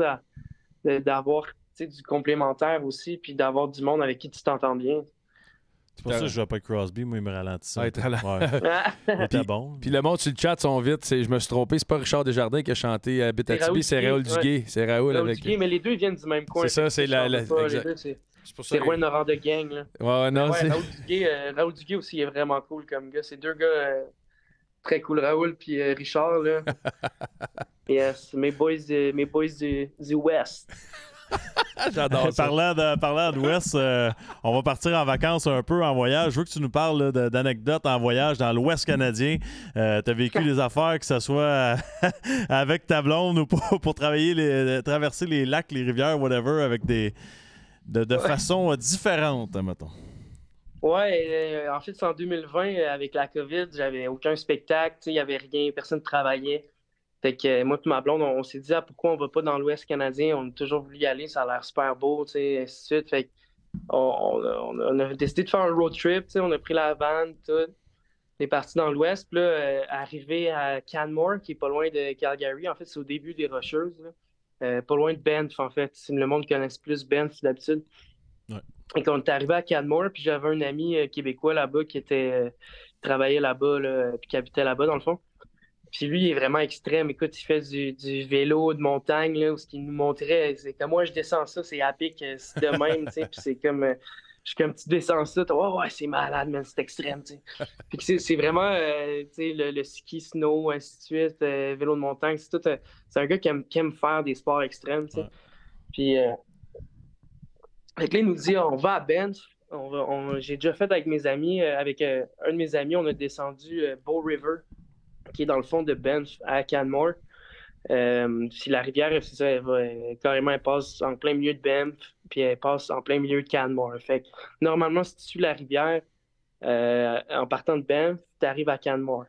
d'avoir du complémentaire aussi, puis d'avoir du monde avec qui tu t'entends bien. C'est pour ça que je joue pas avec Crosby, moi, il me ralentit. Ouais, Il était bon. Puis le monde sur le chat sont vite. Je me suis trompé, c'est pas Richard Desjardins qui a chanté à Abitibi, c'est Raoul Duguay. C'est Raoul avec. Duguay, mais les deux ils viennent du même coin. C'est ça, c'est la. Les deux, c'est Rouen Laurent de gang. Là. Ouais, non, c'est. Raoul Duguay aussi est vraiment cool comme gars. C'est deux gars très cool, Raoul puis Richard. Là. Yes, mes boys du West. J'adore ça. Parlant de l'Ouest, on va partir en vacances un peu, en voyage. Je veux que tu nous parles là, d'anecdotes en voyage dans l'Ouest canadien. Tu as vécu des affaires, que ce soit avec ta blonde ou pour traverser les lacs, les rivières, whatever, avec de façon différente, mettons. Ouais, en fait, c'est en 2020, avec la COVID, j'avais aucun spectacle, il n'y avait rien, personne ne travaillait. Fait que moi et ma blonde, on s'est dit pourquoi on va pas dans l'Ouest canadien? On a toujours voulu y aller, ça a l'air super beau, ainsi de suite. Fait on a décidé de faire un road trip, on a pris la van, tout. On est parti dans l'Ouest, puis là, arrivé à Canmore, qui est pas loin de Calgary. En fait, c'est au début des Rocheuses, là. Pas loin de Banff, en fait. Si le monde connaisse plus Banff d'habitude. Ouais. Et quand on est arrivé à Canmore, puis j'avais un ami québécois là-bas qui travaillait là-bas, là, puis qui habitait là-bas, dans le fond. Puis lui, il est vraiment extrême. Écoute, il fait du vélo de montagne, là, où ce qu'il nous montrait, c'est comme moi, je descends ça, c'est à pic, c'est de même, tu sais. Puis c'est comme, je suis comme, tu descends ça, ouais, c'est malade, man, c'est extrême, tu sais. Puis c'est vraiment, tu sais, le ski, snow, ainsi de suite, vélo de montagne, c'est tout. C'est un gars qui aime faire des sports extrêmes, tu sais. Ouais. Puis, fait que là, il nous dit, on va à Banff. J'ai déjà fait avec mes amis, avec un de mes amis, on a descendu Bow River, qui est dans le fond de Banff à Canmore. Si la rivière, c'est ça, carrément, elle passe en plein milieu de Banff, puis elle passe en plein milieu de Canmore. Fait que, normalement, si tu suis la rivière, en partant de Banff, tu arrives à Canmore.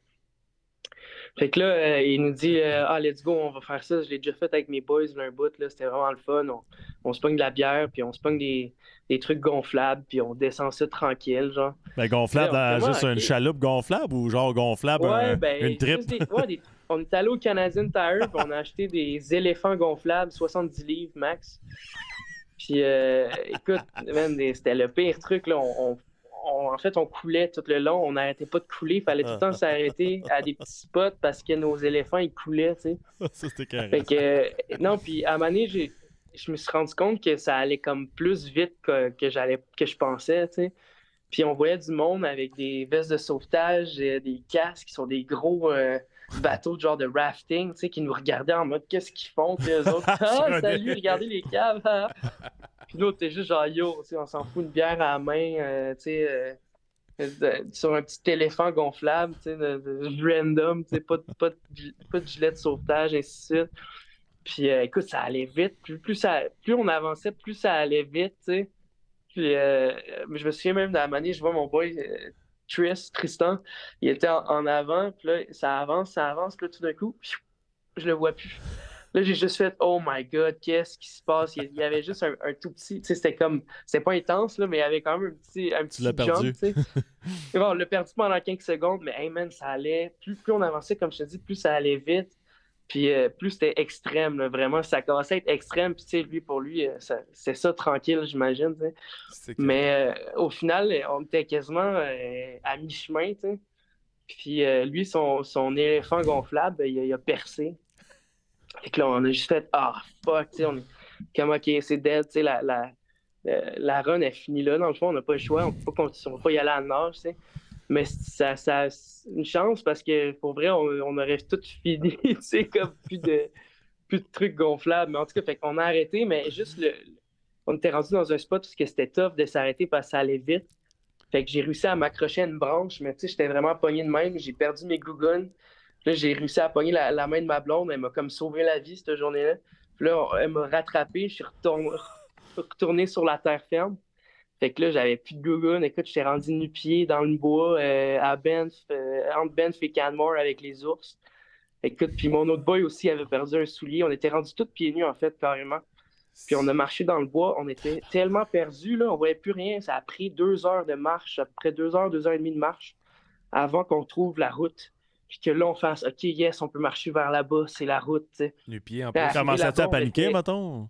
Fait que là, il nous dit let's go, on va faire ça. Je l'ai déjà fait avec mes boys un bout, là, c'était vraiment le fun. On se pogne de la bière, puis on se pogne des trucs gonflables, puis on descend ça tranquille, genre. Ben, gonflable, Là, juste une chaloupe gonflable ou genre gonflable, une trip? On est allé au Canadian Tire, puis on a acheté des éléphants gonflables, 70 livres max. Puis écoute, man, c'était le pire truc, là. En fait, on coulait tout le long. On n'arrêtait pas de couler. Il fallait tout le temps s'arrêter à des petits spots parce que nos éléphants, ils coulaient, tu sais. Ça, c'était carré. Fait que, non, puis à un moment donné, je me suis rendu compte que ça allait comme plus vite que je pensais, tu sais. Puis on voyait du monde avec des vestes de sauvetage, des casques qui sont des gros bateaux de genre de rafting, tu sais, qui nous regardaient en mode « Qu'est-ce qu'ils font? » Puis eux autres « Ah, salut, regardez les caves! » Puis l'autre, t'es juste genre « Yo, on s'en fout une bière à la main, tu sais, sur un petit éléphant gonflable, tu sais, random, tu sais, pas de gilet de sauvetage, ainsi de suite. » Puis écoute, ça allait vite. Plus on avançait, plus ça allait vite, tu sais. Puis je me souviens même de la manière, je vois mon boy Tristan, il était en avant, puis là, ça avance, puis là, tout d'un coup, je le vois plus. Là, j'ai juste fait « Oh my God, qu'est-ce qui se passe? » Il y avait juste un tout petit, tu sais, c'était pas intense, là, mais il y avait quand même un petit jump, tu sais. Bon, on l'a perdu pendant 15 secondes, mais hey man, ça allait, plus on avançait, comme je te dis, plus ça allait vite. Puis plus c'était extrême, là, vraiment, ça commençait à être extrême. Puis tu sais, pour lui, c'est ça tranquille, j'imagine. Mais au final, on était quasiment à mi-chemin, tu sais. Puis lui, son éléphant gonflable, il a percé. Fait que là, on a juste fait fuck, tu sais, on est comme ok, c'est dead, tu sais, la run est finie là. Dans le fond, on n'a pas le choix, on peut pas y aller à la nage, tu sais. Mais ça c'est une chance parce que pour vrai, on aurait tout fini, tu sais, comme plus de trucs gonflables. Mais en tout cas, fait qu'on a arrêté, mais juste on était rendu dans un spot parce que c'était tough de s'arrêter parce que ça allait vite. Fait que j'ai réussi à m'accrocher à une branche, mais tu sais, j'étais vraiment pogné de même. J'ai perdu mes gougounes. Là, j'ai réussi à pogner la main de ma blonde. Elle m'a comme sauvé la vie cette journée-là. Puis là, elle m'a rattrapé. Je suis retourné sur la terre ferme. Fait que là, j'avais plus de gougounes. Écoute, j'étais rendu nu-pied dans le bois à Banff, entre Banff et Canmore avec les ours. Écoute, puis mon autre boy aussi avait perdu un soulier. On était rendus tous pieds nus, en fait, carrément. Puis on a marché dans le bois. On était tellement perdus, là, on voyait plus rien. Ça a pris 2 heures de marche, à peu près 2 heures, 2 heures et demie de marche avant qu'on trouve la route. Puis que là, on fasse « OK, yes, on peut marcher vers là-bas, c'est la route, tu sais. » Nu-pied, en plus. Commençais-tu à paniquer, mettons?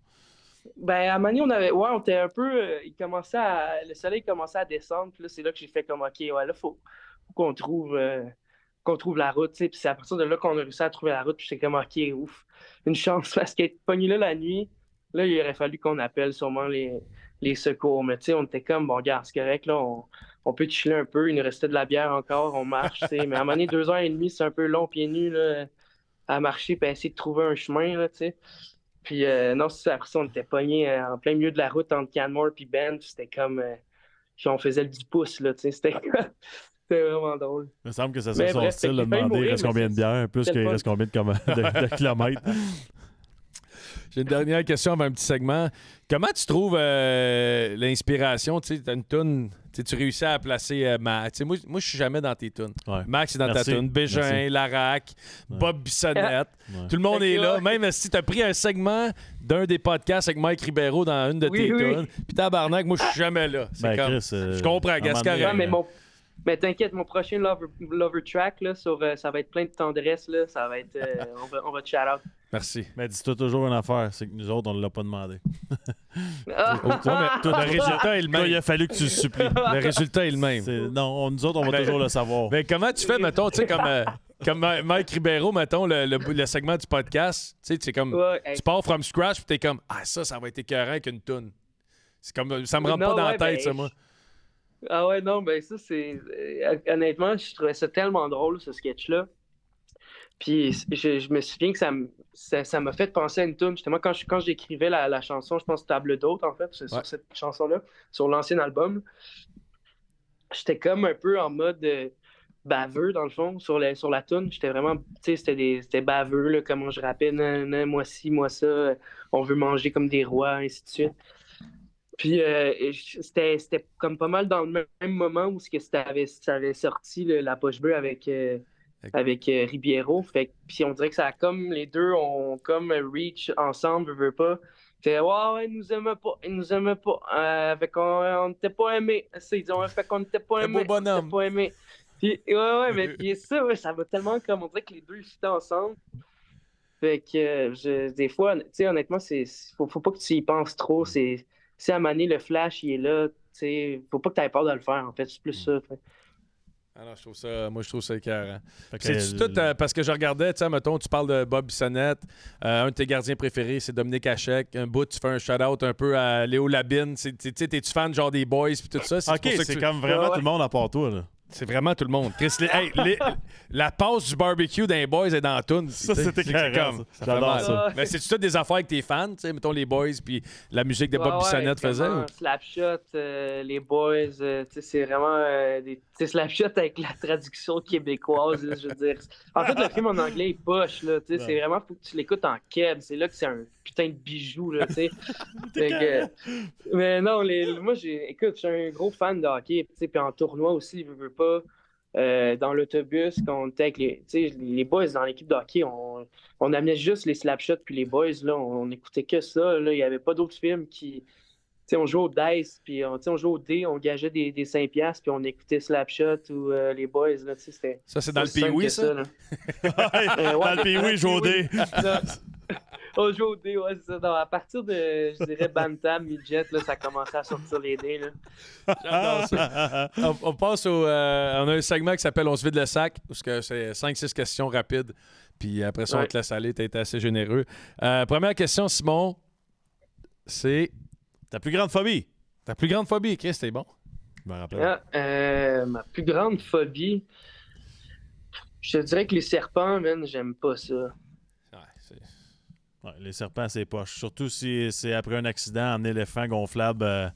Ben, à Mani, on était un peu. Le soleil commençait à descendre. Puis là, c'est là que j'ai fait comme, OK, ouais, là, faut qu'on trouve la route, tu sais. Puis c'est à partir de là qu'on a réussi à trouver la route. Puis j'étais comme, OK, ouf. Une chance, parce qu'être pogné là la nuit, là, il aurait fallu qu'on appelle sûrement les secours. Mais tu sais, on était comme, bon, regarde, c'est correct, là, on peut chiller un peu. Il nous restait de la bière encore, on marche, tu sais. Mais à Mani, 2 heures et demie, c'est un peu long, pieds nus, là, à marcher, puis à essayer de trouver un chemin, là, tu sais. Puis non, c'est ça, après ça, on était pognés en plein milieu de la route entre Canmore et Banff. C'était comme. Puis on faisait le 10 pouces, là, tu sais. C'était vraiment drôle. Il me semble que ça serait son style de demander il reste combien de bières, plus qu'il reste combien de kilomètres. J'ai une dernière question avant un petit segment. Comment tu trouves l'inspiration? Tu sais, t'as une toune, tu réussis à placer Max. Moi, je suis jamais dans tes tounes. Ouais. Max est dans ta toune. Bégin, Larac, Bob Bissonnette. Ouais. Tout le monde est là. Même si tu as pris un segment d'un des podcasts avec Mike Ribeiro dans une de tes tounes. Puis tabarnak, moi, je suis jamais là. C'est comme... je comprends, Gascar. Mais t'inquiète, mon prochain Lover Track, là, ça va être plein de tendresse. Là, ça va être, on va te shout out. Merci. Mais dis-toi toujours une affaire, c'est que nous autres, on ne l'a pas demandé. Le résultat est le même. Toi, il a fallu que tu le supplies. Le résultat est le même. Non, nous autres, on va toujours le savoir. Mais comment tu fais, mettons, tu sais, comme Mike Ribeiro, mettons, le segment du podcast, tu sais, c'est comme, tu pars from scratch, puis t'es comme, ça va être écœurant avec une toune. C'est comme, ça me rentre pas dans la tête, ça, moi. Ah ouais, non, ben ça, c'est... Honnêtement, je trouvais ça tellement drôle, ce sketch-là. Puis je me souviens que ça m'a fait penser à une tune. Justement, quand j'écrivais la chanson, je pense Table d'hôte, en fait, c'est sur cette chanson-là, sur l'ancien album, j'étais comme un peu en mode baveux, dans le fond, sur la tune. J'étais vraiment, tu sais, c'était baveux, là, comment je rappais, moi ci, moi ça, on veut manger comme des rois, ainsi de suite. Puis c'était comme pas mal dans le même moment où ça avait sorti la poche bleue avec Ribeiro. Puis on dirait que ça a comme les deux ont comme reach ensemble, veut pas. Fait ouais, ils nous aimaient pas. Fait qu'on on n'était pas aimés. Ils ont fait qu'on n'était pas Un beau aimés. bonhomme. On n'était pas aimés. Puis ouais, mais puis ça, ouais, ça va tellement comme on dirait que les deux étaient ensemble. Fait que des fois, tu sais, honnêtement, faut pas que tu y penses trop. Si à un moment donné, le flash, il est là, tu sais, faut pas que tu aies peur de le faire, en fait. C'est plus ça. Fait. Alors, je trouve ça écœurant. Fait que, C'est tout parce que je regardais, tu sais, mettons, tu parles de Bob Bissonnette, un de tes gardiens préférés, c'est Dominique Hachek. Un bout, tu fais un shout-out un peu à Léo Labine. T'es-tu fan genre des Boys puis tout ça? OK, c'est comme vraiment tout le monde à part toi, là. C'est vraiment tout le monde. Chris, la passe du barbecue d'un Boys est dans la toune. Ça, c'était comme. J'adore ça. Mais c'est-tu toutes des affaires avec tes fans, tu sais, mettons les Boys puis la musique de Bob Bissonnette faisait? Ou? Slapshot, les Boys, tu sais, c'est vraiment des Slapshot avec la traduction québécoise, là, je veux dire. En fait, le film en anglais est poche, là, tu sais, c'est vraiment, faut que tu l'écoutes en keb. C'est là que c'est un putain de bijou, là, tu sais. Mais non, moi, écoute, je suis un gros fan de hockey, tu sais, puis en tournoi aussi, je veux pas. Dans l'autobus, quand on était avec les boys dans l'équipe de hockey, on amenait juste les slapshots puis les boys, là, on écoutait que ça. Là, il n'y avait pas d'autres films qui. T'sais, on jouait au dice, puis on jouait au dé, on gageait des 5$, puis on écoutait Slapshot ou les boys. Là, ça, c'est dans le Pee-Wee, ça? Dans le Pee-Wee, joue au dé. On joue au dé, ouais, c'est ça. Non, à partir de, je dirais, Bantam, Midget, là, ça commençait à sortir les dés. Là. J'adore ça. On passe on a un segment qui s'appelle On se vide le sac, parce que c'est 5-6 questions rapides. Puis après ça, on te laisse aller. Tu as été assez généreux. Première question, Simon, c'est... Ta plus grande phobie? Ta plus grande phobie, Chris, c'est bon. Je me rappelle. Ma plus grande phobie, je te dirais que les serpents, man, j'aime pas ça. Ouais, les serpents, c'est poche. Surtout si c'est après un accident en éléphant gonflable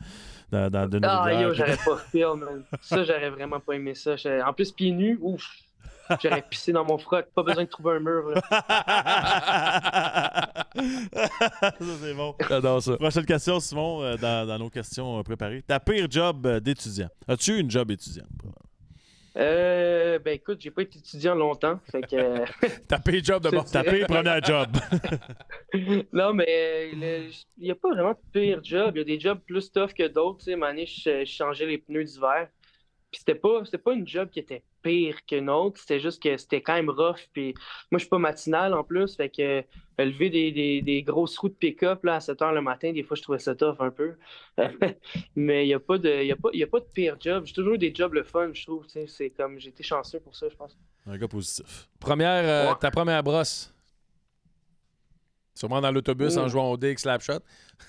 dans une rivière. Yo, j'aurais pas fait, man. Ça, j'aurais vraiment pas aimé ça. En plus, pieds nus, ouf. J'aurais pissé dans mon froc. Pas besoin de trouver un mur. Là. Ça, c'est bon. J'adore ça. Prochaine question, Simon, dans nos questions préparées. Ta pire job d'étudiant. As-tu eu une job étudiante? Ben écoute, j'ai pas été étudiant longtemps. Fait que. Ta pire job de Ta pire première job. Non, mais il n'y a pas vraiment de pire job. Il y a des jobs plus tough que d'autres. Tu sais, à un moment donné, je changeais les pneus d'hiver. Puis c'était pas une job qui était pire qu'une autre. C'était juste que c'était quand même rough. Puis moi, je suis pas matinal en plus. Fait que lever des grosses roues de pick-up là, à 7 h le matin, des fois, je trouvais ça tough un peu. Mais il n'y a pas de pire job. J'ai toujours eu des jobs le fun, je trouve. C'est comme j'ai été chanceux pour ça, je pense. Un gars positif. Ta première brosse. Sûrement dans l'autobus en jouant au dé avec Slapshot.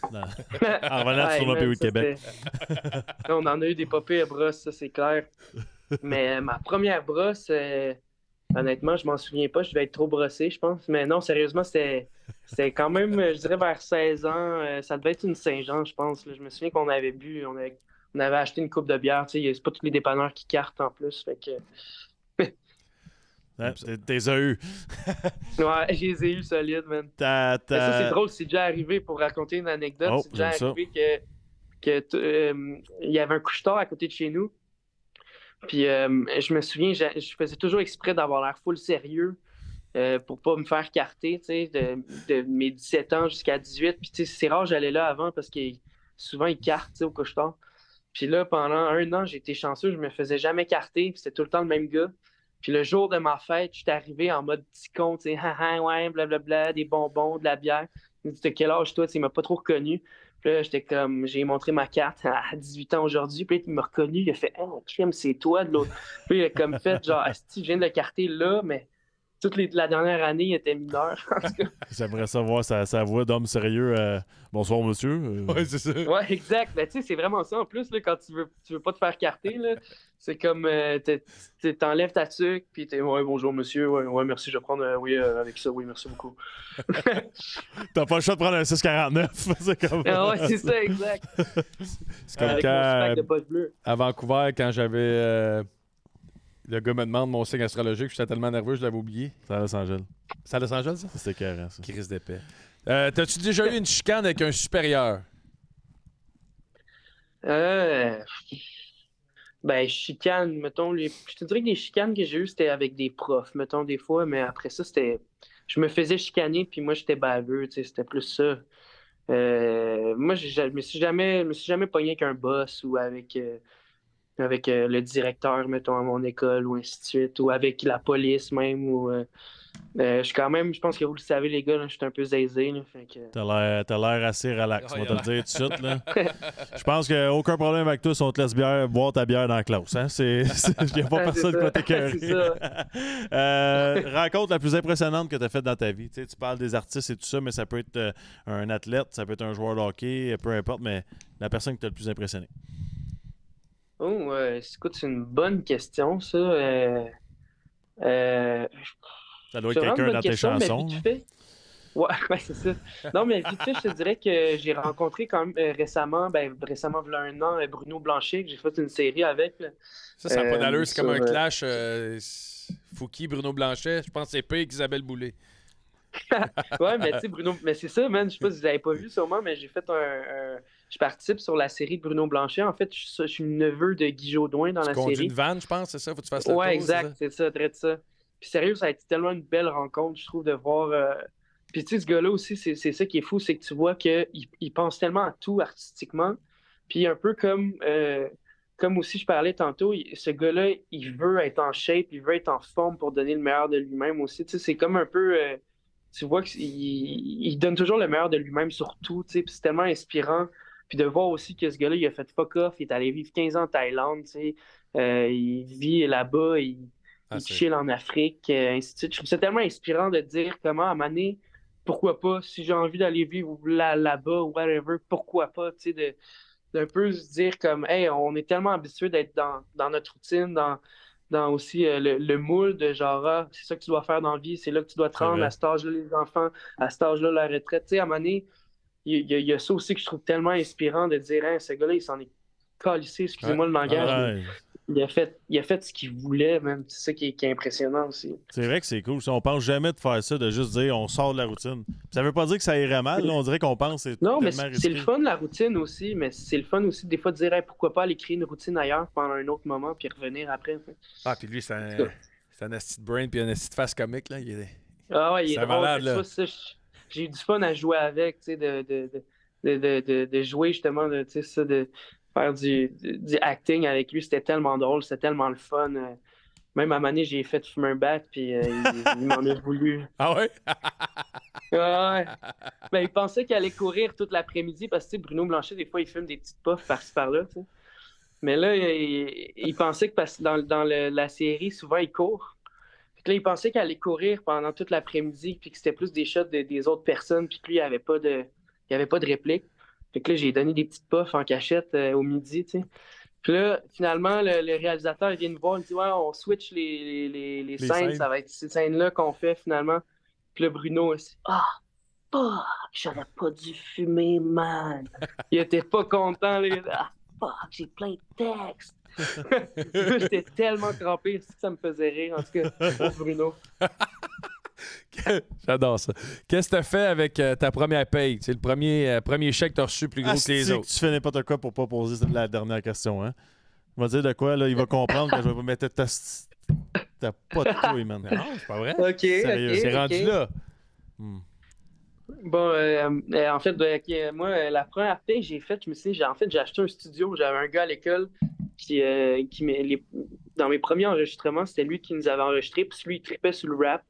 En revenant sur le Pee-Wee de Québec. On en a eu des papiers à brosse, ça c'est clair. Mais ma première brosse, honnêtement, je m'en souviens pas. Je devais être trop brossé, je pense. Mais non, sérieusement, c'était quand même, je dirais, vers 16 ans. Ça devait être une Saint-Jean, je pense. Là. Je me souviens qu'on avait bu, on avait acheté une coupe de bière. C'est pas tous les dépanneurs qui cartent en plus. Fait que... T'es eu. Ouais, je les ai eu solides, man. Ça, c'est drôle, c'est déjà arrivé pour raconter une anecdote. C'est déjà arrivé il y avait un couche-tard à côté de chez nous. Puis je me souviens, je faisais toujours exprès d'avoir l'air full sérieux pour pas me faire carter, tu sais, de mes 17 ans jusqu'à 18. Puis tu sais, c'est rare, j'allais là avant parce que souvent ils cartent, tu sais, au couche-tard. Puis là, pendant 1 an, j'ai été chanceux, je me faisais jamais carter, puis c'était tout le temps le même gars. Puis le jour de ma fête, je suis arrivé en mode petit con, tu sais, ouais, blablabla, des bonbons, de la bière. Il me dit, t'as quel âge toi? Tu sais, il m'a pas trop reconnu. Puis là, j'étais comme, j'ai montré ma carte à 18 ans aujourd'hui. Puis là, il m'a reconnu. Il a fait, oh, crème, c'est toi de l'autre. Puis il a comme fait, genre, asti, je viens de le carter là, mais toute la dernière année, il était mineur. J'aimerais savoir sa voix d'homme sérieux. Bonsoir, monsieur. Ouais, c'est ça. Ouais, exact. Ben, tu sais, c'est vraiment ça en plus, là, quand tu veux pas te faire carter, là. C'est comme, t'enlèves ta tuque, puis t'es, ouais, bonjour, monsieur. Ouais, merci, je vais prendre, oui, avec ça, oui, merci beaucoup. T'as pas le choix de prendre un 649. C'est comme... ouais, c'est ça, exact. C'est comme avec mon spec de poche bleue. À Vancouver, quand j'avais. Le gars me demande mon signe astrologique, j'étais tellement nerveux, je l'avais oublié. C'est à Los Angeles. C'est à Los Angeles, ça? C'était carré, ça. Crise d'épais. T'as-tu déjà eu une chicane avec un supérieur? Euh, Ben, chicane, mettons, je te dirais que les chicanes que j'ai eues, c'était avec des profs, mettons, des fois, mais après ça, c'était. Je me faisais chicaner, puis moi, j'étais baveux, tu sais, c'était plus ça. Moi, je me suis jamais pogné avec un boss ou avec le directeur, mettons, à mon école, ou ainsi de suite, ou avec la police même, je suis quand même, je pense que vous le savez, les gars, là, je suis un peu zélé, là, fait que... T'as l'air assez relax, Ah, on il va a te le dire tout de suite. Là. Je pense qu'il n'y a aucun problème avec toi si on te laisse boire ta bière dans la classe. Hein? Il n'y a pas personne qui va t'écœurer. C'est ça. Rencontre la plus impressionnante que tu as faite dans ta vie. Tu parles des artistes et tout ça, mais ça peut être un athlète, ça peut être un joueur de hockey, peu importe, mais la personne qui t'a le plus impressionné. Oh, écoute, c'est une bonne question, ça. Euh, Ça doit c'est être vraiment une quelqu'un bonne dans tes question, mais chansons. vite Hein? fait. Ouais, ouais, c'est ça. Non, mais vite fait, je te dirais que j'ai rencontré quand même récemment, il y a un an, Bruno Blanchet, que j'ai fait une série avec. Là. Ça n'a pas d'allure. C'est comme un sur, clash Fouki, Bruno Blanchet. Je pense que c'est pire qu'Isabelle Boulay. Ouais, mais tu sais, Bruno, mais c'est ça, man. Je sais pas si vous l'avez pas vu sûrement, mais j'ai fait je participe sur la série de Bruno Blanchet. En fait, je suis le neveu de Guy Jodoin dans Tu la conduis série. une vanne, je pense, c'est ça? Faut que tu fasses le Ouais, tour, exact, c'est ça, très de ça. Puis sérieux, ça a été tellement une belle rencontre, je trouve, de voir. Puis tu sais, ce gars-là aussi, c'est ça qui est fou, c'est que tu vois qu'il pense tellement à tout artistiquement. Puis un peu comme aussi je parlais tantôt, ce gars-là, il veut être en shape, il veut être en forme pour donner le meilleur de lui-même aussi. Tu sais, c'est comme un peu. Tu vois qu'il donne toujours le meilleur de lui-même sur tout, tu sais, puis c'est tellement inspirant. Puis de voir aussi que ce gars-là, il a fait fuck off, il est allé vivre 15 ans en Thaïlande, tu sais. Il vit là-bas, Ah, il c'est... chill en Afrique, ainsi de suite. Je trouve ça tellement inspirant de dire comment, à un moment donné, pourquoi pas, si j'ai envie d'aller vivre là-bas ou whatever, pourquoi pas, tu sais, d'un peu se dire comme, hey, on est tellement habitué d'être dans notre routine, dans aussi le moule de genre, ah, c'est ça que tu dois faire dans la vie, c'est là que tu dois te C'est rendre vrai. à cet âge-là, les enfants, à cet âge-là, la retraite. Tu sais, à un moment donné, il y a ça aussi que je trouve tellement inspirant de dire, hein, ce gars-là, il s'en est calissé, Ouais. excusez-moi le langage, mais Ouais. il a fait ce qu'il voulait, même. C'est ça qui est impressionnant aussi. C'est vrai que c'est cool. On pense jamais de faire ça, de juste dire on sort de la routine. Ça veut pas dire que ça irait mal. Là. On dirait qu'on pense que c'est Non, mais tellement c'est le risqué. fun, la routine aussi, mais c'est le fun aussi, des fois, de dire, hey, pourquoi pas aller créer une routine ailleurs pendant un autre moment, puis revenir après. Ah, puis lui, c'est un asti de brain puis un asti de face comique, là. Ah ouais, il est C'est un drôle. malade, Fait que tu là. vois, ça, j'ai eu du fun à jouer avec, tu sais, de jouer justement, tu sais, ça, de faire du acting avec lui. C'était tellement drôle, c'était tellement le fun. Même à un moment donné, j'ai fait fumer un bat, puis il m'en a voulu. Ah ouais? Ouais, ouais. Ben, il pensait qu'il allait courir toute l'après-midi parce que, tu sais, Bruno Blanchet, des fois, il fume des petites puffs par-ci par-là, tu sais. Mais là, il pensait que parce que dans la série, souvent, il court. Fait que là, il pensait qu'elle allait courir pendant toute l'après-midi, puis que c'était plus des shots des autres personnes, puis que lui, il avait pas de réplique. Fait que là, j'ai donné des petites puffs en cachette au midi, tu sais. Puis là, finalement, le réalisateur il vient nous voir, il dit ouais, on switch les Les scènes, scènes. ça va être ces scènes-là qu'on fait finalement. Puis là, Bruno, il dit ah, fuck, j'aurais pas dû fumer, man. Il était pas content, là. Ah, fuck, j'ai plein de textes. J'étais tellement crampé, ça me faisait rire, en tout cas, pour Bruno. J'adore ça. Qu'est-ce que tu as fait avec ta première paye? C'est le premier chèque que tu as reçu plus gros que les Asti autres. que tu fais n'importe quoi pour pas poser la dernière question. Hein? Il va dire de quoi, là, il va comprendre que je vais pas mettre t'as pas de couilles, man. Non, c'est pas vrai. Ok, Sérieux, ok, C'est ok. rendu là. Bon, en fait, moi, la première paye que j'ai faite, je me suis dit, j'ai acheté un studio. J'avais un gars à l'école dans mes premiers enregistrements, c'était lui qui nous avait enregistrés. Puis lui, il tripait sur le rap.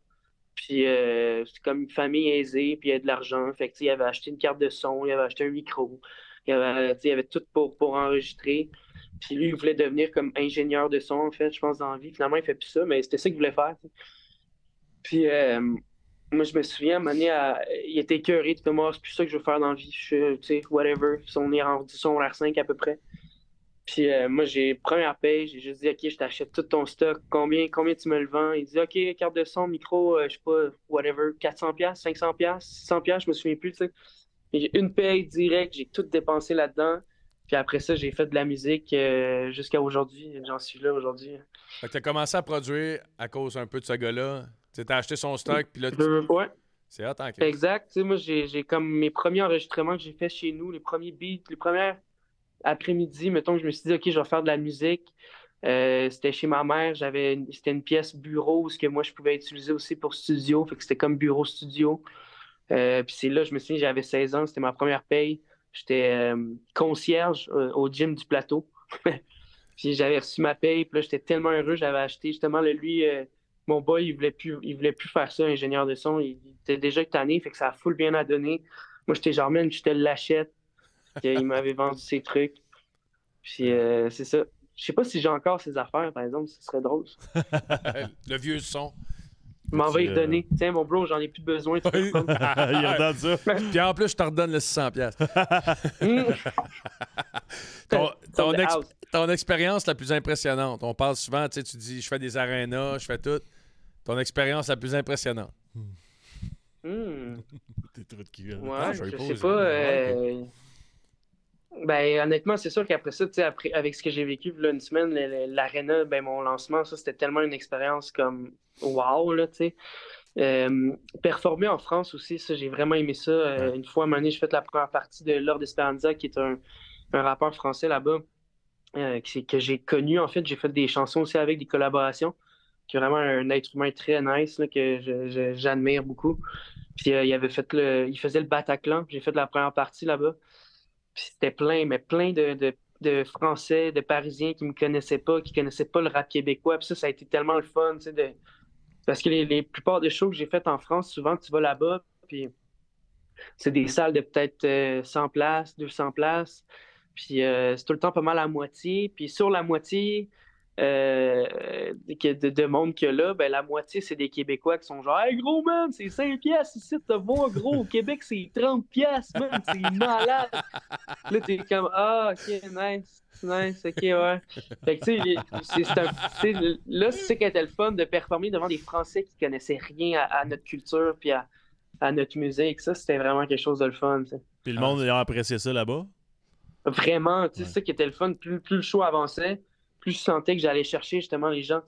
Puis c'est comme une famille aisée, puis il y avait de l'argent. Fait que, tu sais, il avait acheté une carte de son, il avait acheté un micro. Il avait tout pour enregistrer. Puis lui, il voulait devenir comme ingénieur de son, en fait, je pense, dans la vie. Finalement, il fait plus ça, mais c'était ça qu'il voulait faire. Tu sais. Puis moi, je me souviens, à un moment donné, il était écœuré. Tu sais, moi, c'est plus ça que je veux faire dans la vie. Tu sais, whatever. Puis on est rendu son R5 à peu près. Puis moi, première paye, j'ai juste dit, OK, je t'achète tout ton stock. Combien tu me le vends? Il dit, OK, carte de son, micro, je sais pas, whatever, 400$, 500$, 600$, je me souviens plus, tu sais. Et j'ai une paye directe, j'ai tout dépensé là-dedans. Puis après ça, j'ai fait de la musique jusqu'à aujourd'hui. J'en suis là aujourd'hui. Fait que tu as commencé à produire à cause un peu de ce gars-là. Tu as acheté son stock, puis là, Ouais, c'est hot en Christ. exact. Tu sais, moi, j'ai comme mes premiers enregistrements que j'ai fait chez nous, les premiers beats, les premières après-midi, mettons que je me suis dit, OK, je vais faire de la musique. C'était chez ma mère, c'était une pièce bureau, ce que moi je pouvais utiliser aussi pour studio, fait que c'était comme bureau studio. Puis c'est là, je me suis dit, j'avais 16 ans, c'était ma première paye. J'étais concierge au gym du plateau. Puis j'avais reçu ma paye, puis là, j'étais tellement heureux, j'avais acheté justement, mon boy, il voulait plus faire ça, ingénieur de son, il était déjà tanné, fait que ça a full bien à donner. Moi, j'étais genre, man, je te l'achète. Puis, il m'avait vendu ses trucs. Puis c'est ça. Je sais pas si j'ai encore ses affaires, par exemple, ce serait drôle. Le vieux son. Je m'en vais y redonner. Tiens, mon bro, j'en ai plus besoin. Tu peux le prendre. Il redonne ça. Puis en plus, je te redonne le 600$. Ton expérience la plus impressionnante. On parle souvent, tu dis, je fais des arénas, je fais tout. Ton expérience la plus impressionnante. T'es trop de cul. Ouais, je sais pas. Ben, honnêtement, c'est sûr qu'après ça, avec ce que j'ai vécu là, une semaine, l'aréna, ben, mon lancement, ça, c'était tellement une expérience comme wow, là, tu sais. Performer en France aussi, ça, j'ai vraiment aimé ça. Une fois, à un moment donné, j'ai fait la première partie de Lord Esperanza, qui est un rappeur français là-bas, que j'ai connu. En fait, j'ai fait des chansons aussi avec des collaborations, qui est vraiment un être humain très nice, là, que j'admire beaucoup. Puis il faisait le Bataclan. J'ai fait la première partie là-bas. Puis c'était plein, mais plein de Français, de Parisiens qui me connaissaient pas, qui connaissaient pas le rap québécois. Puis ça a été tellement le fun, tu sais, parce que les plupart des shows que j'ai faites en France, souvent, tu vas là-bas, puis c'est des salles de peut-être 100 places, 200 places. Puis c'est tout le temps pas mal à moitié. Puis sur la moitié de monde qu'il y a là, ben la moitié, c'est des Québécois qui sont genre « Hey gros man, c'est 5 piastres ici de te voir gros. Au Québec, c'est 30 piastres, man. C'est malade. » Là, t'es comme « Ah, ok, nice, ok, ouais. » Fait que tu sais, là, c'est ça qui était le fun de performer devant des Français qui connaissaient rien à notre culture puis à notre musique. Ça, c'était vraiment quelque chose de le fun. T'sais. Puis le monde a apprécié ça là-bas? Vraiment, tu sais, c'est ça qui était le fun. Plus le show avançait, plus je sentais que j'allais chercher justement les gens.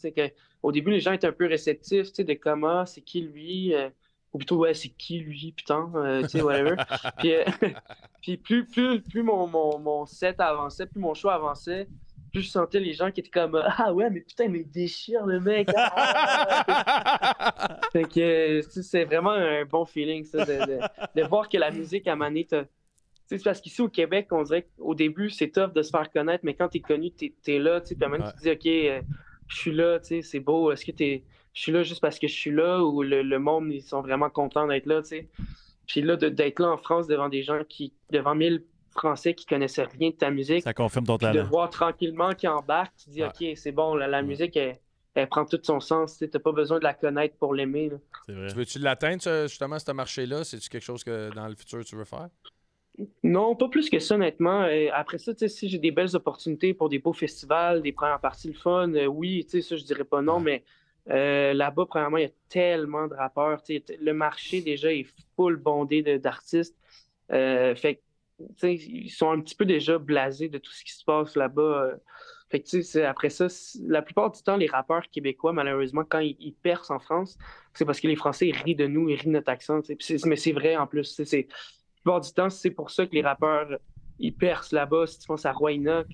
Au début, les gens étaient un peu réceptifs, tu sais, de comment, c'est qui lui, ou plutôt, ouais, c'est qui lui, putain, tu sais, whatever. Puis, plus mon set avançait, plus mon show avançait, plus je sentais les gens qui étaient comme Ah ouais, mais putain, mais il déchire le mec. Fait que c'est vraiment un bon feeling, ça, de voir que la musique à Mané c'est parce qu'ici au Québec, on dirait qu'au début, c'est tough de se faire connaître, mais quand t'es connu, t'es là, tu sais, puis même tu te dis, OK, je suis là, tu sais, c'est beau, est-ce que je suis là juste parce que je suis là ou le monde, ils sont vraiment contents d'être là, tu sais. Puis là, d'être là en France devant devant 1000 Français qui connaissaient rien de ta musique. Ça confirme ton De talent. voir tranquillement qu'ils embarquent, tu te dis, OK, c'est bon, la musique, elle prend tout son sens, tu sais, t'as pas besoin de la connaître pour l'aimer, là. C'est vrai. Tu veux-tu l'atteindre, justement, ce marché-là? C'est-tu quelque chose que dans le futur, tu veux faire? Non, pas plus que ça, honnêtement. Après ça, tu sais, si j'ai des belles opportunités pour des beaux festivals, des premières parties le fun, oui, tu sais, ça, je dirais pas non, mais là-bas, premièrement, il y a tellement de rappeurs. Tu sais, le marché, déjà, est full bondé d'artistes. Fait que, tu sais, ils sont un petit peu déjà blasés de tout ce qui se passe là-bas. Fait que, tu sais, après ça, la plupart du temps, les rappeurs québécois, malheureusement, quand ils percent en France, c'est parce que les Français, ils rient de nous, ils rient de notre accent. Tu sais. Mais c'est vrai, en plus. La plupart du temps, c'est pour ça que les rappeurs, ils percent là-bas. Si tu penses à Roy Enoch,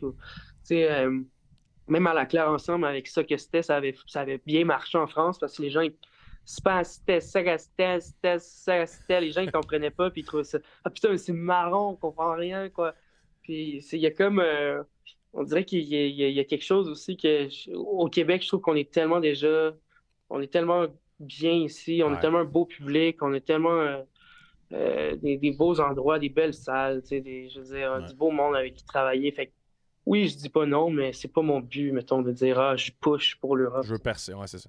même à la Claire Ensemble, avec ça que c'était, ça avait bien marché en France parce que les gens, les gens, ils comprenaient pas, puis ils trouvaient ça. Ah putain, mais c'est marrant, on comprend rien, quoi. Puis il y a comme. On dirait qu'il y a quelque chose aussi au Québec, je trouve qu'on est tellement On est tellement bien ici, on est tellement un beau public, on est tellement. Des beaux endroits, des belles salles, je veux dire, du beau monde avec qui travailler. Fait que, oui, je dis pas non, mais c'est pas mon but, mettons, de dire je push pour l'Europe. Je veux percer, ouais, c'est ça.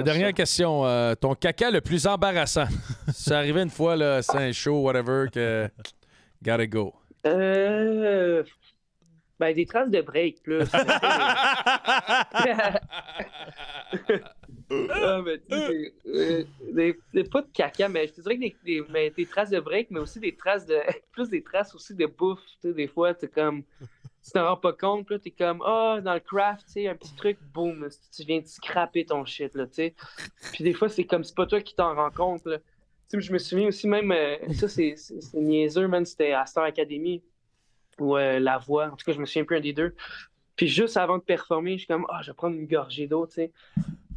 Dernière question. Ton caca le plus embarrassant. C'est arrivé une fois, là, c'est un show, whatever, que gotta go. Ben, des traces de break, plus. Ah, mais pas de caca, mais je te dirais que des traces de break, mais aussi des traces plus des traces aussi de bouffe. Tu sais, des fois, t'es comme. Tu t'en rends pas compte, là, t'es comme, dans le craft, tu sais, un petit truc, boum, tu viens de scraper ton shit, là, tu sais. Puis des fois, c'est comme, c'est pas toi qui t'en rends compte, là. Tu sais, je me souviens aussi même, ça, c'est niaiseux, man, c'était à Star Academy. ou Lavoie. En tout cas, je me souviens plus un des deux. Puis juste avant de performer, je suis comme, je vais prendre une gorgée d'eau, tu sais.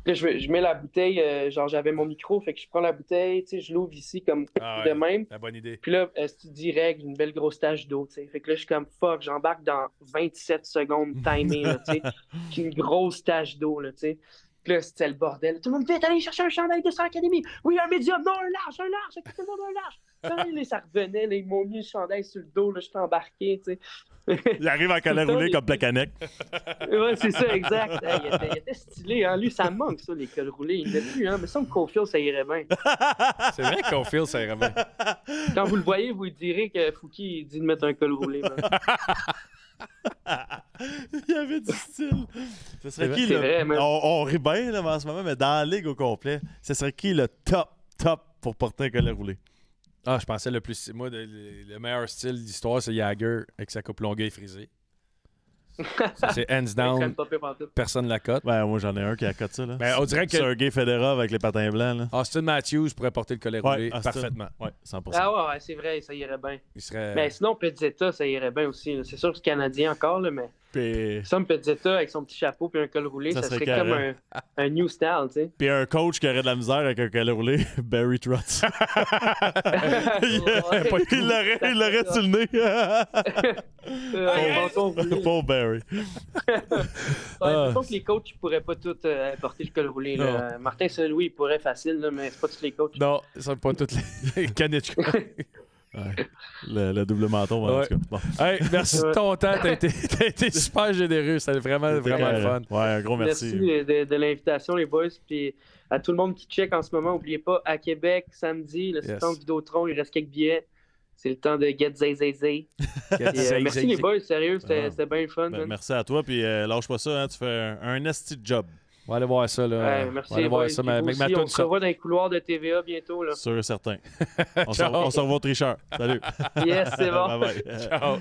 Puis là, je mets la bouteille, genre j'avais mon micro, fait que je prends la bouteille, tu sais, je l'ouvre ici comme de même. La bonne idée. Puis là, c'est direct, une belle grosse tache d'eau, tu sais. Fait que là, je suis comme, fuck, j'embarque dans 27 secondes timé, là, tu sais. Puis une grosse tache d'eau, là, tu sais. Puis là, c'était le bordel. Tout le monde, vite, allez chercher un chandail de Star Academy. Oui, un médium, non, un large, tout le monde un large. Là, ça revenait, là, ils m'ont mis le chandail sur le dos, là, j'étais embarqué, tu sais. Il arrive en collet roulé comme Plekanec. Ouais, c'est ça, exact. Il était stylé, hein. Lui, ça me manque, ça, les cols roulés. Il l'a plus, hein. Mais ça, me Caulfield, ça irait bien. C'est vrai qu'on feel, ça irait bien. Quand vous le voyez, vous lui direz que Fouki, il dit de mettre un col roulé. Il y avait du style. Ce serait qui, c'est là? vrai, man. On rit bien là, en ce moment, mais dans la ligue au complet, ce serait qui le top pour porter un collet roulé? Ah, je pensais le plus. Moi, le meilleur style d'histoire, c'est Jagger avec sa coupe longueuil frisée. Ça, c'est hands down. Personne ne la cote. Ben, moi, j'en ai un qui a cote ça. Là. Ben, on dirait que Sergei Federov avec les patins blancs. Là. Austin Matthews pourrait porter le collet roulé parfaitement. Oui, 100%. Ah ouais, c'est vrai, ça irait bien. Serait... Mais sinon, Pezzetta, ça irait bien aussi. Là. C'est sûr que c'est canadien encore, là, mais... Puis... Ça, Pezzetta avec son petit chapeau et un col roulé, ça serait comme un new style, tu sais. Puis un coach qui aurait de la misère avec un collet roulé, Barry Trotz. Il l'aurait sur le nez. Pauvre Barry. Je pense que les coachs ne pourraient pas tous porter le col roulé. Là. Martin Saint-Louis, il pourrait facile, là, mais c'est pas tous les coachs. Non, ce sont pas tous les caniches. Ouais. Le double menton, en tout cas. Bon. Hey, merci de ton temps. T'as été super généreux. C'était vraiment le fun. Ouais, un gros merci. Merci de l'invitation, les boys. Puis à tout le monde qui check en ce moment, n'oubliez pas, à Québec, samedi, le stand Vidéotron, il reste quelques billets. C'est le temps de Get Zay Zay Zay. Merci les boys, sérieux, c'était bien le fun. Merci à toi, puis lâche pas ça, hein, tu fais un esti job. On va aller voir ça. Là. Merci. On va aller voir ça. On se revoit dans les couloirs de TVA bientôt. Là. Sûr et certain. On se revoit au tricheur. Salut. Yes, c'est bon. Bye bye. Ciao.